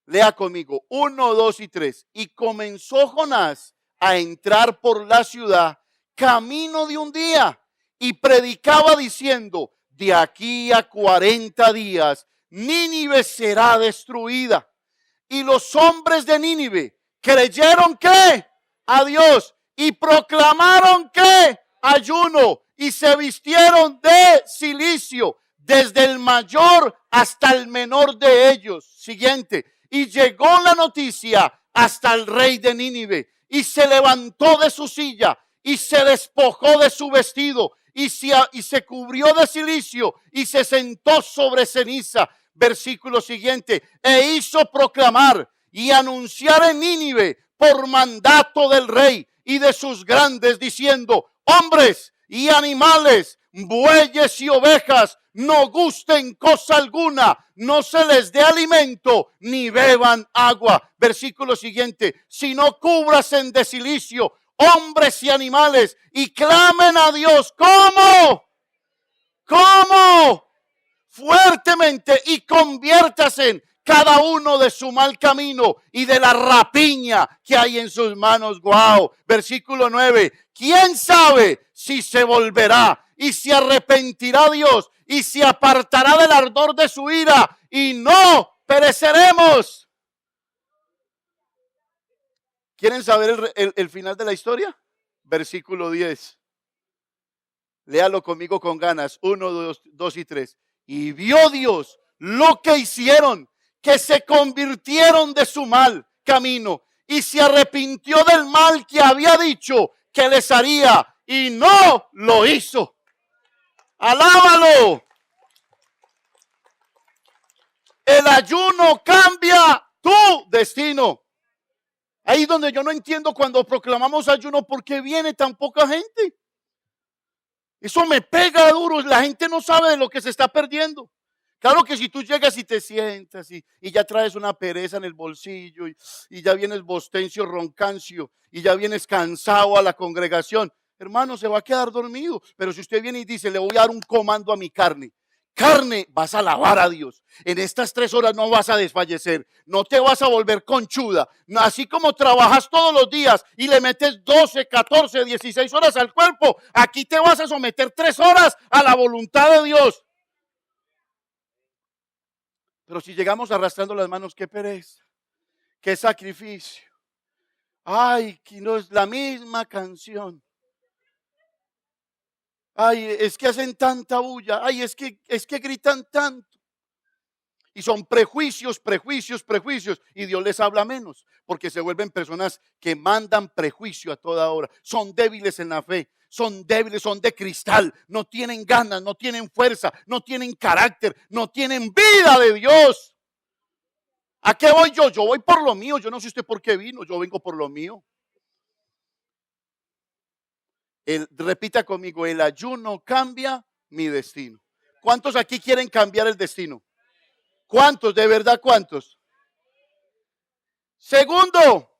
Lea conmigo, 1, 2 y 3. Y comenzó Jonás a entrar por la ciudad camino de un día y predicaba diciendo: de aquí a 40 días Nínive será destruida. Y los hombres de Nínive creyeron que a Dios y proclamaron que ayuno y se vistieron de cilicio, desde el mayor hasta el menor de ellos. Siguiente. Y llegó la noticia hasta el rey de Nínive, y se levantó de su silla y se despojó de su vestido y se cubrió de cilicio y se sentó sobre ceniza. Versículo siguiente. E hizo proclamar y anunciar en Nínive por mandato del rey y de sus grandes, diciendo: hombres y animales, bueyes y ovejas, no gusten cosa alguna, no se les dé alimento, ni beban agua. Versículo siguiente. Sino cúbrasen de cilicio, hombres y animales, y clamen a Dios. ¿Cómo? ¿Cómo? Fuertemente, y conviértase cada uno de su mal camino y de la rapiña que hay en sus manos. Wow. Versículo 9. ¿Quién sabe si se volverá y se arrepentirá Dios y se apartará del ardor de su ira y no pereceremos? ¿Quieren saber el final de la historia? Versículo 10. Léalo conmigo con ganas. 1, 2 y 3. Y vio Dios lo que hicieron, que se convirtieron de su mal camino y se arrepintió del mal que había dicho que les haría, y no lo hizo. Alábalo. El ayuno cambia tu destino. Ahí es donde yo no entiendo cuando proclamamos ayuno, ¿por qué viene tan poca gente? Eso me pega duro. La gente no sabe de lo que se está perdiendo. Claro que si tú llegas y te sientas y ya traes una pereza en el bolsillo y ya vienes bostencio, roncancio y ya vienes cansado a la congregación, hermano, se va a quedar dormido. Pero si usted viene y dice: le voy a dar un comando a mi carne, vas a alabar a Dios. En estas 3 horas no vas a desfallecer, no te vas a volver conchuda. Así como trabajas todos los días y le metes 12, 14, 16 horas al cuerpo, aquí te vas a someter 3 horas a la voluntad de Dios. Pero si llegamos arrastrando las manos, qué pereza, qué sacrificio. Ay, que no es la misma canción. Ay, es que hacen tanta bulla. Ay, es que gritan tanto. Y son prejuicios. Y Dios les habla menos, porque se vuelven personas que mandan prejuicio a toda hora. Son débiles en la fe. Son débiles, son de cristal. No tienen ganas, no tienen fuerza, no tienen carácter, no tienen vida de Dios. ¿A qué voy yo? Yo voy por lo mío. Yo no sé usted por qué vino. Yo vengo por lo mío. Repita conmigo: el ayuno cambia mi destino. ¿Cuántos aquí quieren cambiar el destino? ¿Cuántos? ¿De verdad cuántos? Segundo,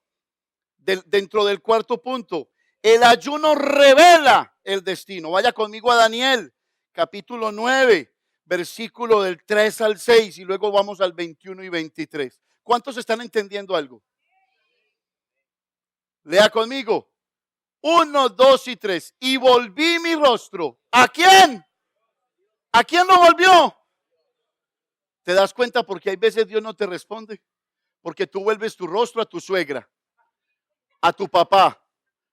dentro del cuarto punto, el ayuno revela el destino. Vaya conmigo a Daniel, capítulo 9, versículo del 3 al 6, y luego vamos al 21 y 23. ¿Cuántos están entendiendo algo? Lea conmigo. 1, 2 y 3. Y volví mi rostro. ¿A quién? ¿A quién lo volvió? ¿Te das cuenta por qué hay veces Dios no te responde? Porque tú vuelves tu rostro a tu suegra, a tu papá,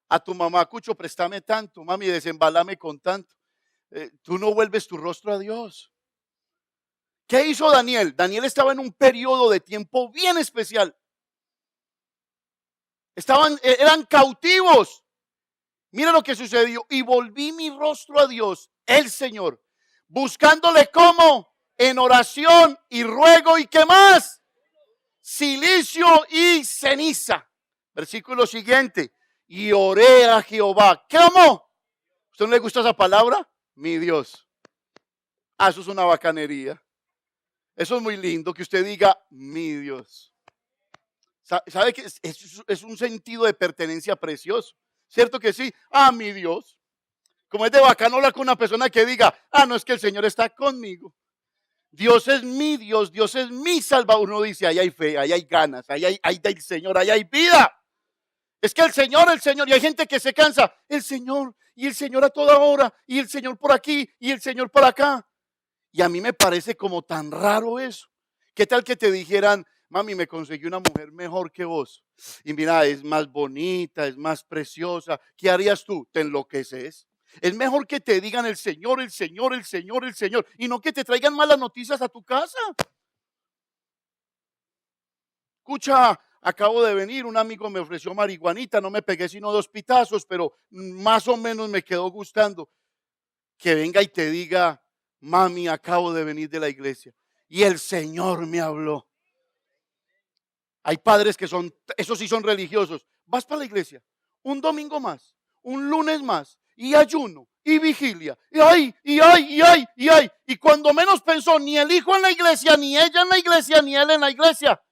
a tu mamá. Cucho, préstame tanto, mami, desembalame con tanto. Tú no vuelves tu rostro a Dios. ¿Qué hizo Daniel? Daniel estaba en un periodo de tiempo bien especial. Eran cautivos. Mira lo que sucedió. Y volví mi rostro a Dios, el Señor, buscándole como en oración y ruego y qué más, cilicio y ceniza. Versículo siguiente. Y oré a Jehová. ¿Cómo? ¿Usted no le gusta esa palabra? Mi Dios. Eso es una bacanería. Eso es muy lindo que usted diga mi Dios. ¿Sabe que es un sentido de pertenencia precioso? ¿Cierto que sí? Mi Dios. Como es de bacano hablar con una persona que diga: no, es que el Señor está conmigo. Dios es mi Dios, Dios es mi Salvador. Uno dice: ahí hay fe, ahí hay ganas, ahí hay del Señor, ahí hay vida. Es que el Señor, y hay gente que se cansa, el Señor, y el Señor a toda hora, y el Señor por aquí, y el Señor por acá. Y a mí me parece como tan raro eso. ¿Qué tal que te dijeran, mami, me conseguí una mujer mejor que vos? Y mira, es más bonita, es más preciosa. ¿Qué harías tú? ¿Te enloqueces? Es mejor que te digan el Señor, el Señor, el Señor, el Señor, y no que te traigan malas noticias a tu casa. Escucha, acabo de venir, un amigo me ofreció marihuanita, no me pegué sino 2 pitazos, pero más o menos me quedó gustando. Que venga y te diga, mami, acabo de venir de la iglesia y el Señor me habló. Hay padres que son, esos sí son religiosos. Vas para la iglesia un domingo más, un lunes más, y ayuno, y vigilia, y ay, y ay, y ay, y ay. Y cuando menos pensó, ni el hijo en la iglesia, ni ella en la iglesia, ni él en la iglesia.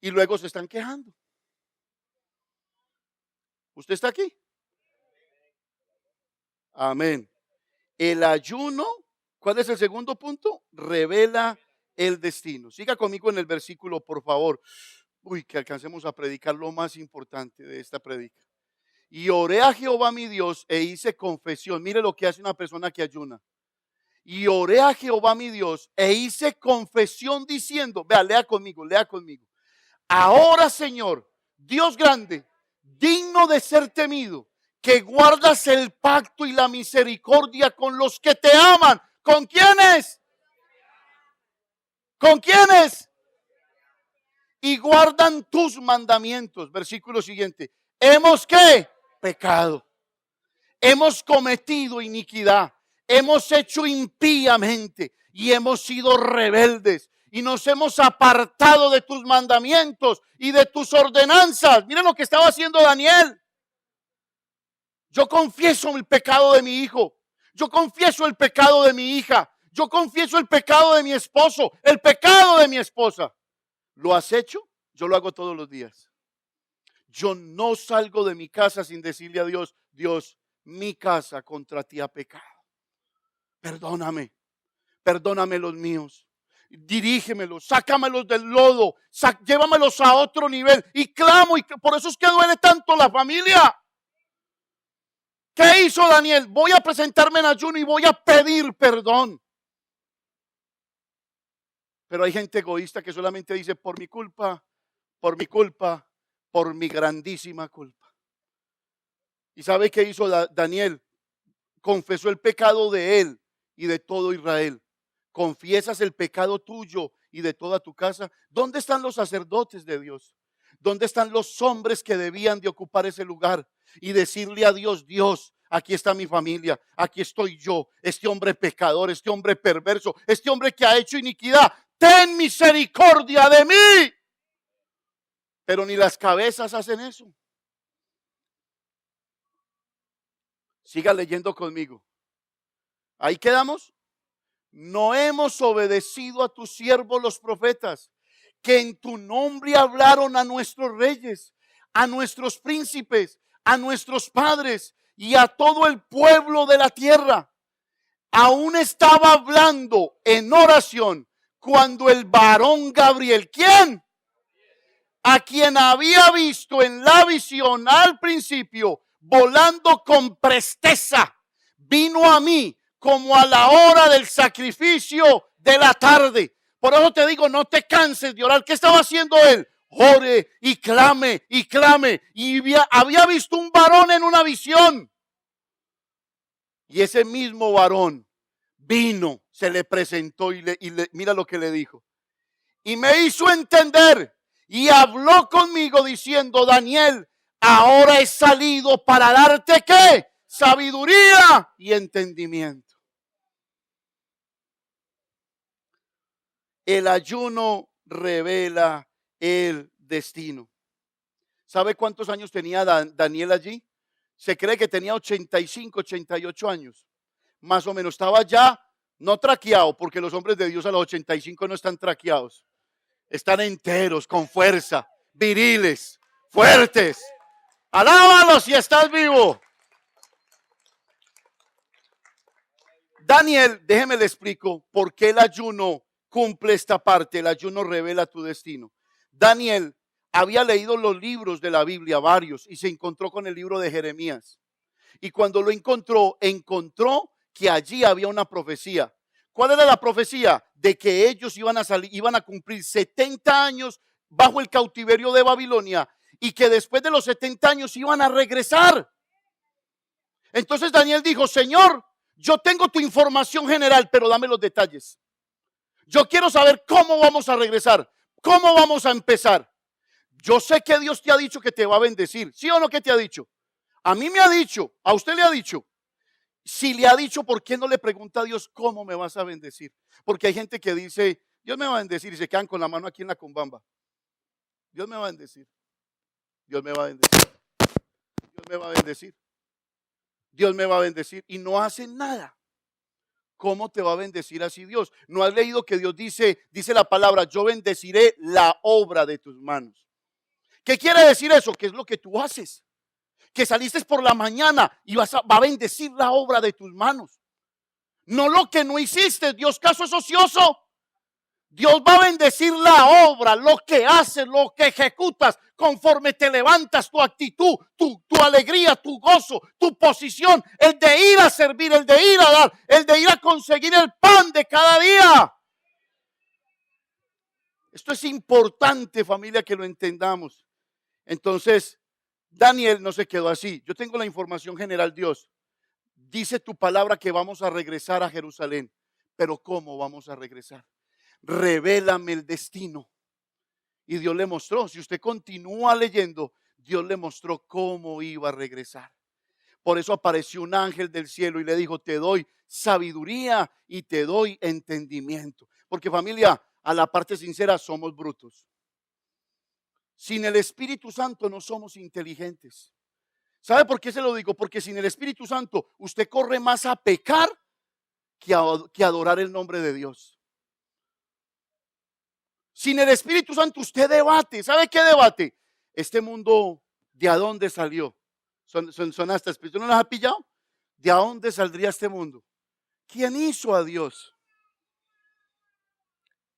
Y luego se están quejando. ¿Usted está aquí? Amén. El ayuno, ¿cuál es el segundo punto? Revela el destino. Siga conmigo en el versículo, por favor. Uy, que alcancemos a predicar lo más importante de esta predica. Y oré a Jehová mi Dios e hice confesión. Mire lo que hace una persona que ayuna. Y oré a Jehová mi Dios e hice confesión diciendo, vea, lea conmigo, lea conmigo. Ahora, Señor, Dios grande, digno de ser temido, que guardas el pacto y la misericordia con los que te aman. ¿Con quiénes? ¿Con quiénes? Y guardan tus mandamientos. Versículo siguiente. ¿Hemos qué? Pecado. Hemos cometido iniquidad. Hemos hecho impíamente y hemos sido rebeldes. Y nos hemos apartado de tus mandamientos y de tus ordenanzas. Miren lo que estaba haciendo Daniel. Yo confieso el pecado de mi hijo. Yo confieso el pecado de mi hija. Yo confieso el pecado de mi esposo. El pecado de mi esposa. ¿Lo has hecho? Yo lo hago todos los días. Yo no salgo de mi casa sin decirle a Dios, Dios, mi casa contra ti ha pecado. Perdóname. Perdóname los míos. Dirígemelos, sácamelos del lodo, llévamelos a otro nivel. Y clamo, y por eso es que duele tanto la familia. ¿Qué hizo Daniel? Voy a presentarme en ayuno y voy a pedir perdón. Pero hay gente egoísta que solamente dice por mi culpa, por mi culpa, por mi grandísima culpa. ¿Y sabe qué hizo Daniel? Confesó el pecado de él y de todo Israel. Confiesas el pecado tuyo y de toda tu casa. ¿Dónde están los sacerdotes de Dios? ¿Dónde están los hombres que debían de ocupar ese lugar y decirle a Dios, Dios, aquí está mi familia, aquí estoy yo, este hombre pecador, este hombre perverso, este hombre que ha hecho iniquidad, ten misericordia de mí? Pero ni las cabezas hacen eso. Siga leyendo conmigo. Ahí quedamos. No hemos obedecido a tus siervos los profetas, que en tu nombre hablaron a nuestros reyes, a nuestros príncipes, a nuestros padres y a todo el pueblo de la tierra. Aún estaba hablando en oración cuando el varón Gabriel, ¿quién? A quien había visto en la visión al principio, volando con presteza, vino a mí como a la hora del sacrificio de la tarde. Por eso te digo, no te canses de orar. ¿Qué estaba haciendo él? Ore y clame y clame. Y había visto un varón en una visión. Y ese mismo varón vino, se le presentó y mira lo que le dijo. Y me hizo entender y habló conmigo diciendo, Daniel, ahora he salido para darte ¿qué? Sabiduría y entendimiento. El ayuno revela el destino. ¿Sabe cuántos años tenía Daniel allí? Se cree que tenía 85, 88 años. Más o menos estaba ya no traqueado, porque los hombres de Dios a los 85 no están traqueados. Están enteros, con fuerza, viriles, fuertes. Alábalos si estás vivo. Daniel, déjeme le explico por qué el ayuno cumple esta parte. El ayuno revela tu destino. Daniel había leído los libros de la Biblia, varios, y se encontró con el libro de Jeremías. Y cuando lo encontró que allí había una profecía. ¿Cuál era la profecía? De que ellos iban a salir, iban a cumplir 70 años bajo el cautiverio de Babilonia y que después de los 70 años iban a regresar. Entonces Daniel dijo: Señor, yo tengo tu información general, pero dame los detalles. Yo quiero saber cómo vamos a regresar, cómo vamos a empezar. Yo sé que Dios te ha dicho que te va a bendecir. ¿Sí o no que te ha dicho? A mí me ha dicho, a usted le ha dicho. Si le ha dicho, ¿por qué no le pregunta a Dios cómo me vas a bendecir? Porque hay gente que dice, Dios me va a bendecir, y se quedan con la mano aquí en la combamba. Dios me va a bendecir. Dios me va a bendecir. Dios me va a bendecir. Dios me va a bendecir. Y no hacen nada. ¿Cómo te va a bendecir así Dios? ¿No has leído que Dios dice la palabra: yo bendeciré la obra de tus manos? ¿Qué quiere decir eso? ¿Qué es lo que tú haces? Que saliste por la mañana y va a bendecir la obra de tus manos. No lo que no hiciste. Dios, ¿caso es ocioso? Dios va a bendecir la obra, lo que haces, lo que ejecutas, conforme te levantas, tu actitud, tu alegría, tu gozo, tu posición, el de ir a servir, el de ir a dar, el de ir a conseguir el pan de cada día. Esto es importante, familia, que lo entendamos. Entonces, Daniel no se quedó así. Yo tengo la información general, Dios. Dice tu palabra que vamos a regresar a Jerusalén. Pero ¿cómo vamos a regresar? Revélame el destino. Y Dios le mostró. Si usted continúa leyendo, Dios le mostró cómo iba a regresar. Por eso apareció un ángel del cielo y le dijo: te doy sabiduría y te doy entendimiento. Porque, familia, a la parte sincera, somos brutos. Sin el Espíritu Santo no somos inteligentes. ¿Sabe por qué se lo digo? Porque sin el Espíritu Santo usted corre más a pecar que a adorar el nombre de Dios. Sin el Espíritu Santo usted debate. ¿Sabe qué debate? Este mundo, ¿de a dónde salió? Son hasta espíritus. ¿No las ha pillado? ¿De a dónde saldría este mundo? ¿Quién hizo a Dios?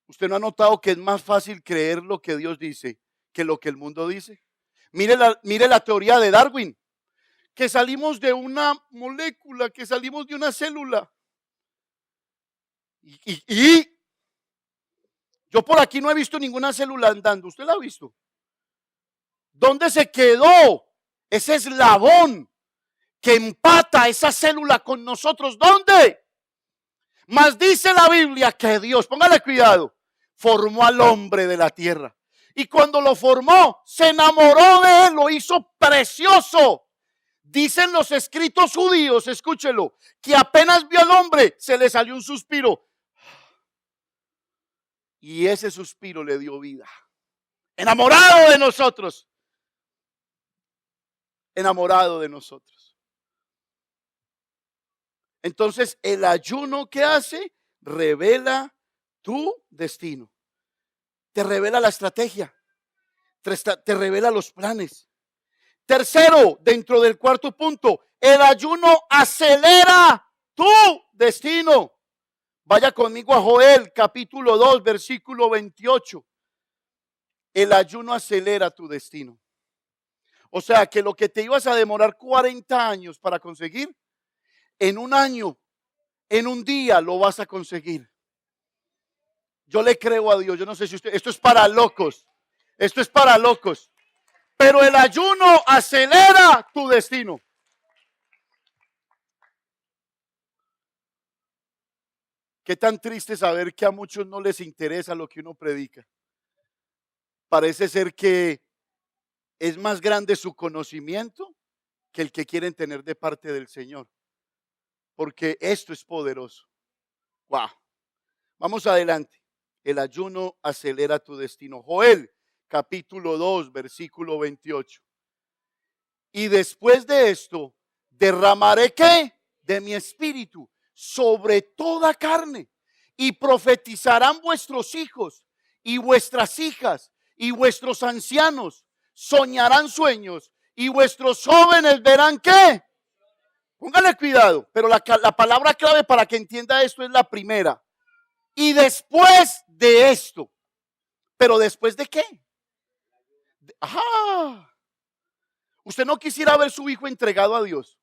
¿Usted no ha notado que es más fácil creer lo que Dios dice que lo que el mundo dice? Mire la teoría de Darwin, que salimos de una molécula, que salimos de una célula. Y yo por aquí no he visto ninguna célula andando. ¿Usted la ha visto? ¿Dónde se quedó ese eslabón que empata esa célula con nosotros? ¿Dónde? Mas dice la Biblia que Dios, póngale cuidado, formó al hombre de la tierra. Y cuando lo formó, se enamoró de él, lo hizo precioso. Dicen los escritos judíos, escúchelo, que apenas vio al hombre, se le salió un suspiro. Y ese suspiro le dio vida. Enamorado de nosotros. Enamorado de nosotros. Entonces, el ayuno que hace revela tu destino. Te revela la estrategia. Te revela los planes. Tercero, dentro del cuarto punto, el ayuno acelera tu destino. Vaya conmigo a Joel, capítulo 2, versículo 28. El ayuno acelera tu destino. O sea, que lo que te ibas a demorar 40 años para conseguir, en un año, en un día lo vas a conseguir. Yo le creo a Dios. Yo no sé si usted, esto es para locos. Esto es para locos. Pero el ayuno acelera tu destino. Qué tan triste saber que a muchos no les interesa lo que uno predica. Parece ser que es más grande su conocimiento que el que quieren tener de parte del Señor. Porque esto es poderoso. Wow. Vamos adelante. El ayuno acelera tu destino. Joel, capítulo 2, versículo 28. Y después de esto, derramaré ¿qué? De mi espíritu sobre toda carne, y profetizarán vuestros hijos y vuestras hijas y vuestros ancianos soñarán sueños y vuestros jóvenes verán ¿qué? Póngale cuidado, pero la palabra clave para que entienda esto es la primera. Y después de esto, ¿pero después de qué? Ajá. Usted no quisiera ver su hijo entregado a Dios,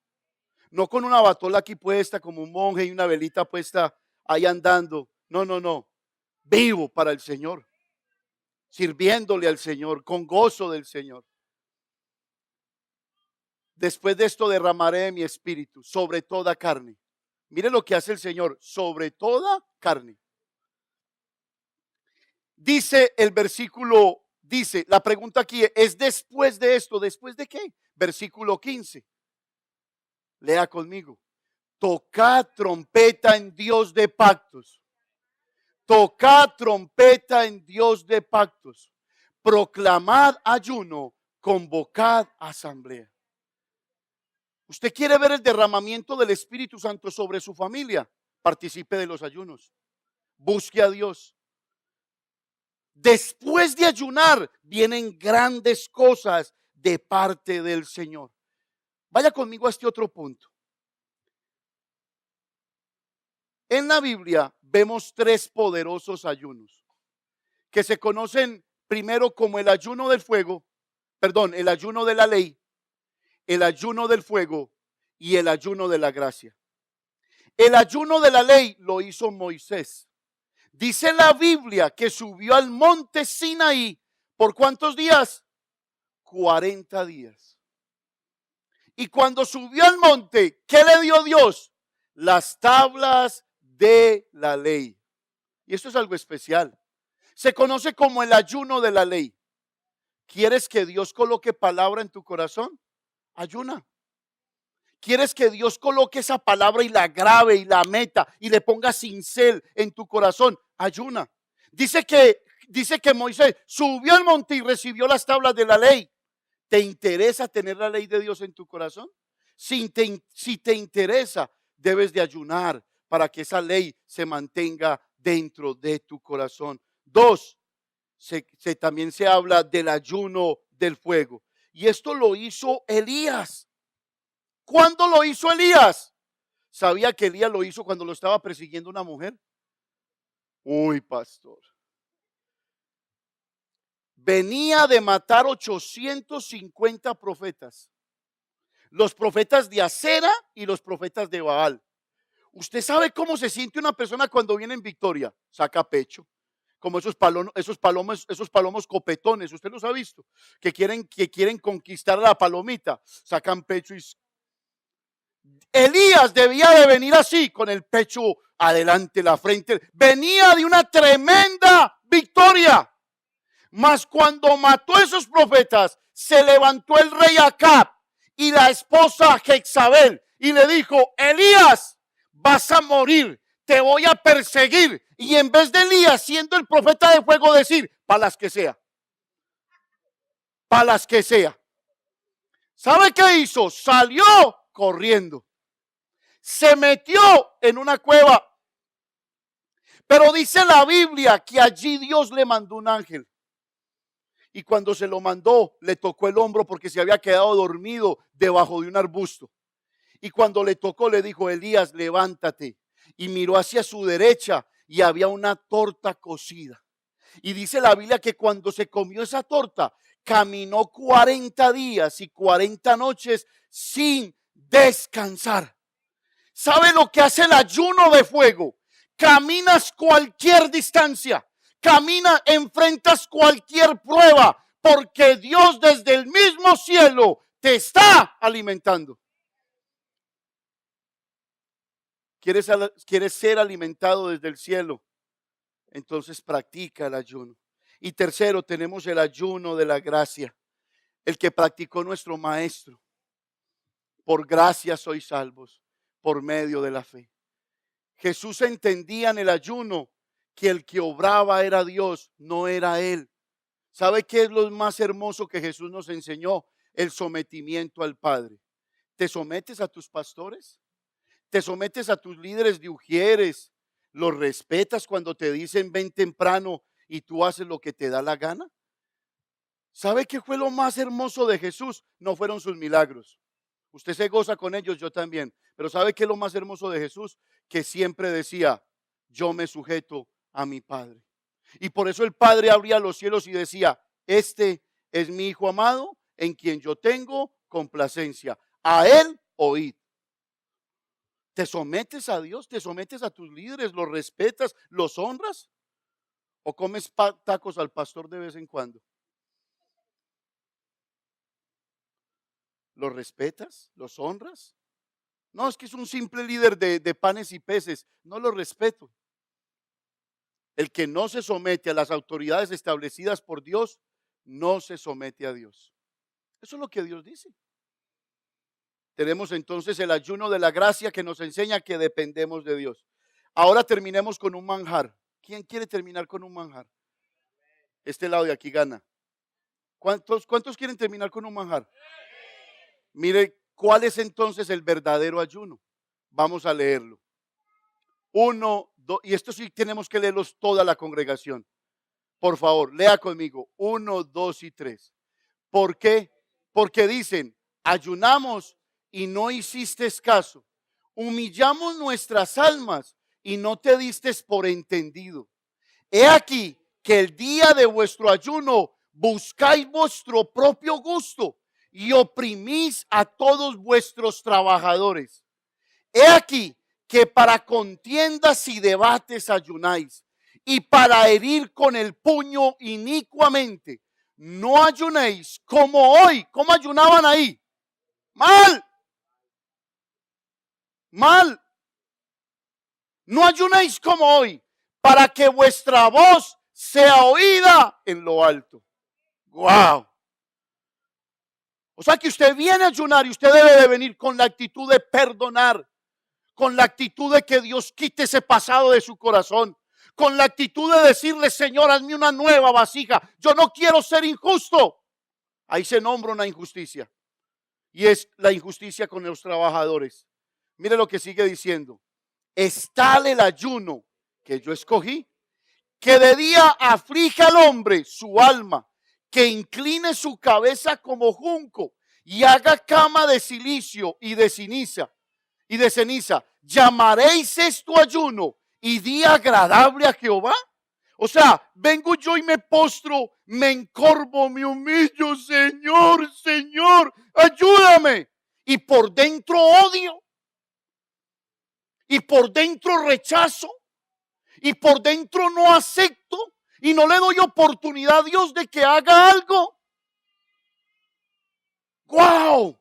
no con una batola aquí puesta como un monje y una velita puesta ahí andando. No, no, no. Vivo para el Señor, sirviéndole al Señor, con gozo del Señor. Después de esto derramaré de mi espíritu sobre toda carne. Mire lo que hace el Señor, sobre toda carne. Dice el versículo, dice, la pregunta aquí es después de esto, ¿después de qué? Versículo 15. Lea conmigo. Tocad trompeta en Dios de pactos. Tocad trompeta en Dios de pactos. Proclamad ayuno, convocad asamblea. ¿Usted quiere ver el derramamiento del Espíritu Santo sobre su familia? Participe de los ayunos. Busque a Dios. Después de ayunar vienen grandes cosas de parte del Señor. Vaya conmigo a este otro punto. En la Biblia vemos tres poderosos ayunos que se conocen primero como el ayuno del fuego, perdón, el ayuno de la ley, el ayuno del fuego y el ayuno de la gracia. El ayuno de la ley lo hizo Moisés. Dice la Biblia que subió al monte Sinaí. ¿Por cuántos días? 40 días. Y cuando subió al monte, ¿qué le dio Dios? Las tablas de la ley. Y esto es algo especial. Se conoce como el ayuno de la ley. ¿Quieres que Dios coloque palabra en tu corazón? Ayuna. ¿Quieres que Dios coloque esa palabra y la grabe y la meta y le ponga cincel en tu corazón? Ayuna. Dice que Moisés subió al monte y recibió las tablas de la ley. ¿Te interesa tener la ley de Dios en tu corazón? Si te interesa, debes de ayunar para que esa ley se mantenga dentro de tu corazón. Dos, también se habla del ayuno del fuego. Y esto lo hizo Elías. ¿Cuándo lo hizo Elías? ¿Sabía que Elías lo hizo cuando lo estaba persiguiendo una mujer? Uy, pastor. Venía de matar 850 profetas. Los profetas de Acera y los profetas de Baal. ¿Usted sabe cómo se siente una persona cuando viene en victoria? Saca pecho. Como esos palomos copetones, usted los ha visto, que quieren conquistar a la palomita, sacan pecho. Y Elías debía de venir así, con el pecho adelante, la frente. Venía de una tremenda victoria. Mas cuando mató a esos profetas, se levantó el rey Acab y la esposa Jezabel y le dijo: Elías, vas a morir, te voy a perseguir. Y en vez de Elías, siendo el profeta de fuego, decir: para las que sea, para las que sea. ¿Sabe qué hizo? Salió corriendo, se metió en una cueva. Pero dice la Biblia que allí Dios le mandó un ángel. Y cuando se lo mandó, le tocó el hombro porque se había quedado dormido debajo de un arbusto. Y cuando le tocó, le dijo: Elías, levántate. Y miró hacia su derecha y había una torta cocida. Y dice la Biblia que cuando se comió esa torta, caminó 40 días y 40 noches sin descansar. ¿Sabe lo que hace el ayuno de fuego? Caminas cualquier distancia. Enfrentas cualquier prueba, porque Dios desde el mismo cielo te está alimentando. ¿Quieres ser alimentado desde el cielo? Entonces practica el ayuno. Y tercero, tenemos el ayuno de la gracia, el que practicó nuestro maestro. Por gracia sois salvos, por medio de la fe. Jesús entendía en el ayuno que el que obraba era Dios, no era él. ¿Sabe qué es lo más hermoso que Jesús nos enseñó? El sometimiento al Padre. ¿Te sometes a tus pastores? ¿Te sometes a tus líderes de ujieres? ¿Los respetas cuando te dicen ven temprano y tú haces lo que te da la gana? ¿Sabe qué fue lo más hermoso de Jesús? No fueron sus milagros. Usted se goza con ellos, yo también. Pero ¿sabe qué es lo más hermoso de Jesús? Que siempre decía: yo me sujeto a mi Padre. Y por eso el Padre abría los cielos y decía: este es mi Hijo amado, en quien yo tengo complacencia. A Él oíd. ¿Te sometes a Dios? ¿Te sometes a tus líderes? ¿Los respetas? ¿Los honras? ¿O comes tacos al pastor de vez en cuando? ¿Los respetas? ¿Los honras? No, es que es un simple líder de panes y peces. No lo respeto. El que no se somete a las autoridades establecidas por Dios, no se somete a Dios. Eso es lo que Dios dice. Tenemos entonces el ayuno de la gracia que nos enseña que dependemos de Dios. Ahora terminemos con un manjar. ¿Quién quiere terminar con un manjar? Este lado de aquí gana. ¿Cuántos quieren terminar con un manjar? Mire, ¿cuál es entonces el verdadero ayuno? Vamos a leerlo. 1, 2, y esto sí tenemos que leerlos toda la congregación. Por favor, lea conmigo. 1, 2 y 3. ¿Por qué? Porque dicen, ayunamos y no hiciste caso. Humillamos nuestras almas y no te diste por entendido. He aquí que el día de vuestro ayuno buscáis vuestro propio gusto y oprimís a todos vuestros trabajadores. He aquí que para contiendas y debates ayunáis, y para herir con el puño inicuamente. No ayunéis como hoy. ¿Cómo ayunaban ahí? Mal. Mal. No ayunéis como hoy, para que vuestra voz sea oída en lo alto. Wow. O sea que usted viene a ayunar y usted debe de venir con la actitud de perdonar, con la actitud de que Dios quite ese pasado de su corazón, con la actitud de decirle, Señor, hazme una nueva vasija. Yo no quiero ser injusto. Ahí se nombra una injusticia, y es la injusticia con los trabajadores. Mire lo que sigue diciendo. Es tal el ayuno que yo escogí, que de día aflige al hombre su alma, que incline su cabeza como junco y haga cama de silicio y de ceniza. ¿Llamaréis esto ayuno y día agradable a Jehová? O sea, vengo yo y me postro, me encorvo, me humillo, Señor, Señor, ayúdame. Y por dentro odio, y por dentro rechazo, y por dentro no acepto, y no le doy oportunidad a Dios de que haga algo. ¡Guau!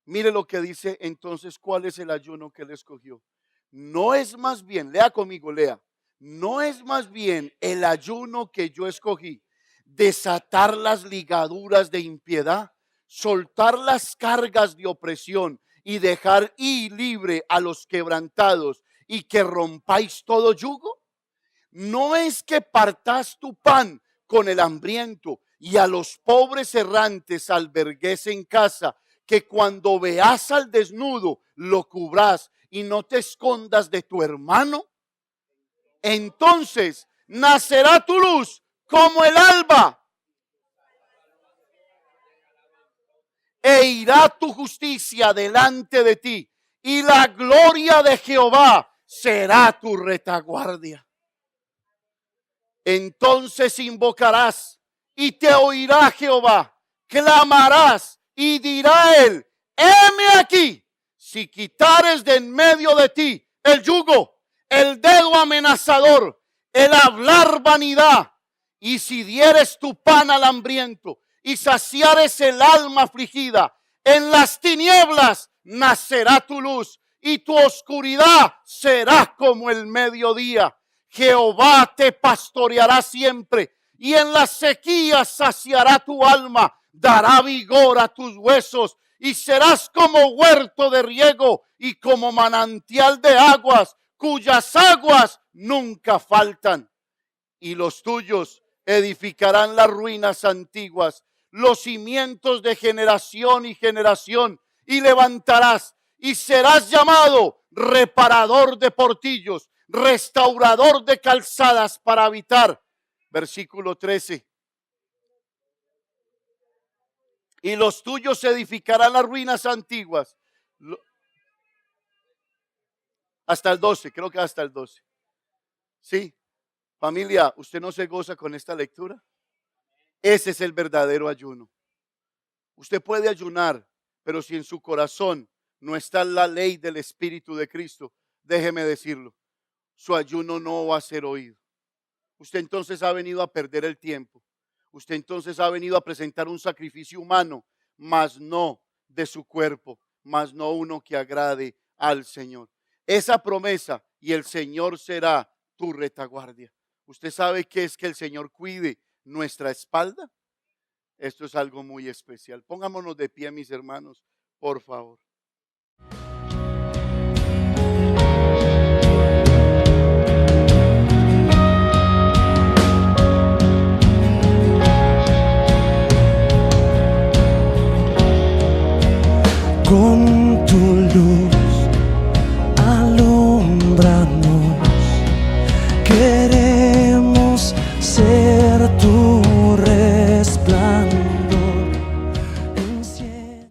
Mire lo que dice entonces, ¿cuál es el ayuno que él escogió? No es más bien, lea conmigo, lea. No es más bien el ayuno que yo escogí, desatar las ligaduras de impiedad, soltar las cargas de opresión y dejar ir libre a los quebrantados y que rompáis todo yugo. No es que partas tu pan con el hambriento y a los pobres errantes albergues en casa, que cuando veas al desnudo lo cubras y no te escondas de tu hermano. Entonces nacerá tu luz como el alba e irá tu justicia delante de ti, y la gloria de Jehová será tu retaguardia. Entonces invocarás y te oirá Jehová, clamarás y dirá él, heme aquí. Si quitares de en medio de ti el yugo, el dedo amenazador, el hablar vanidad, y si dieres tu pan al hambriento y saciares el alma afligida, en las tinieblas nacerá tu luz y tu oscuridad será como el mediodía. Jehová te pastoreará siempre y en las sequías saciará tu alma, dará vigor a tus huesos y serás como huerto de riego y como manantial de aguas, cuyas aguas nunca faltan. Y los tuyos edificarán las ruinas antiguas, los cimientos de generación y generación, y levantarás y serás llamado reparador de portillos, restaurador de calzadas para habitar. Versículo 13. Y los tuyos edificarán las ruinas antiguas. Hasta el 12, creo que hasta el 12. Sí, familia, ¿usted no se goza con esta lectura? Ese es el verdadero ayuno. Usted puede ayunar, pero si en su corazón no está la ley del Espíritu de Cristo, déjeme decirlo, su ayuno no va a ser oído. Usted entonces ha venido a perder el tiempo. Usted entonces ha venido a presentar un sacrificio humano, mas no de su cuerpo, mas no uno que agrade al Señor. Esa promesa y el Señor será tu retaguardia. ¿Usted sabe qué es que el Señor cuide nuestra espalda? Esto es algo muy especial. Pongámonos de pie, mis hermanos, por favor.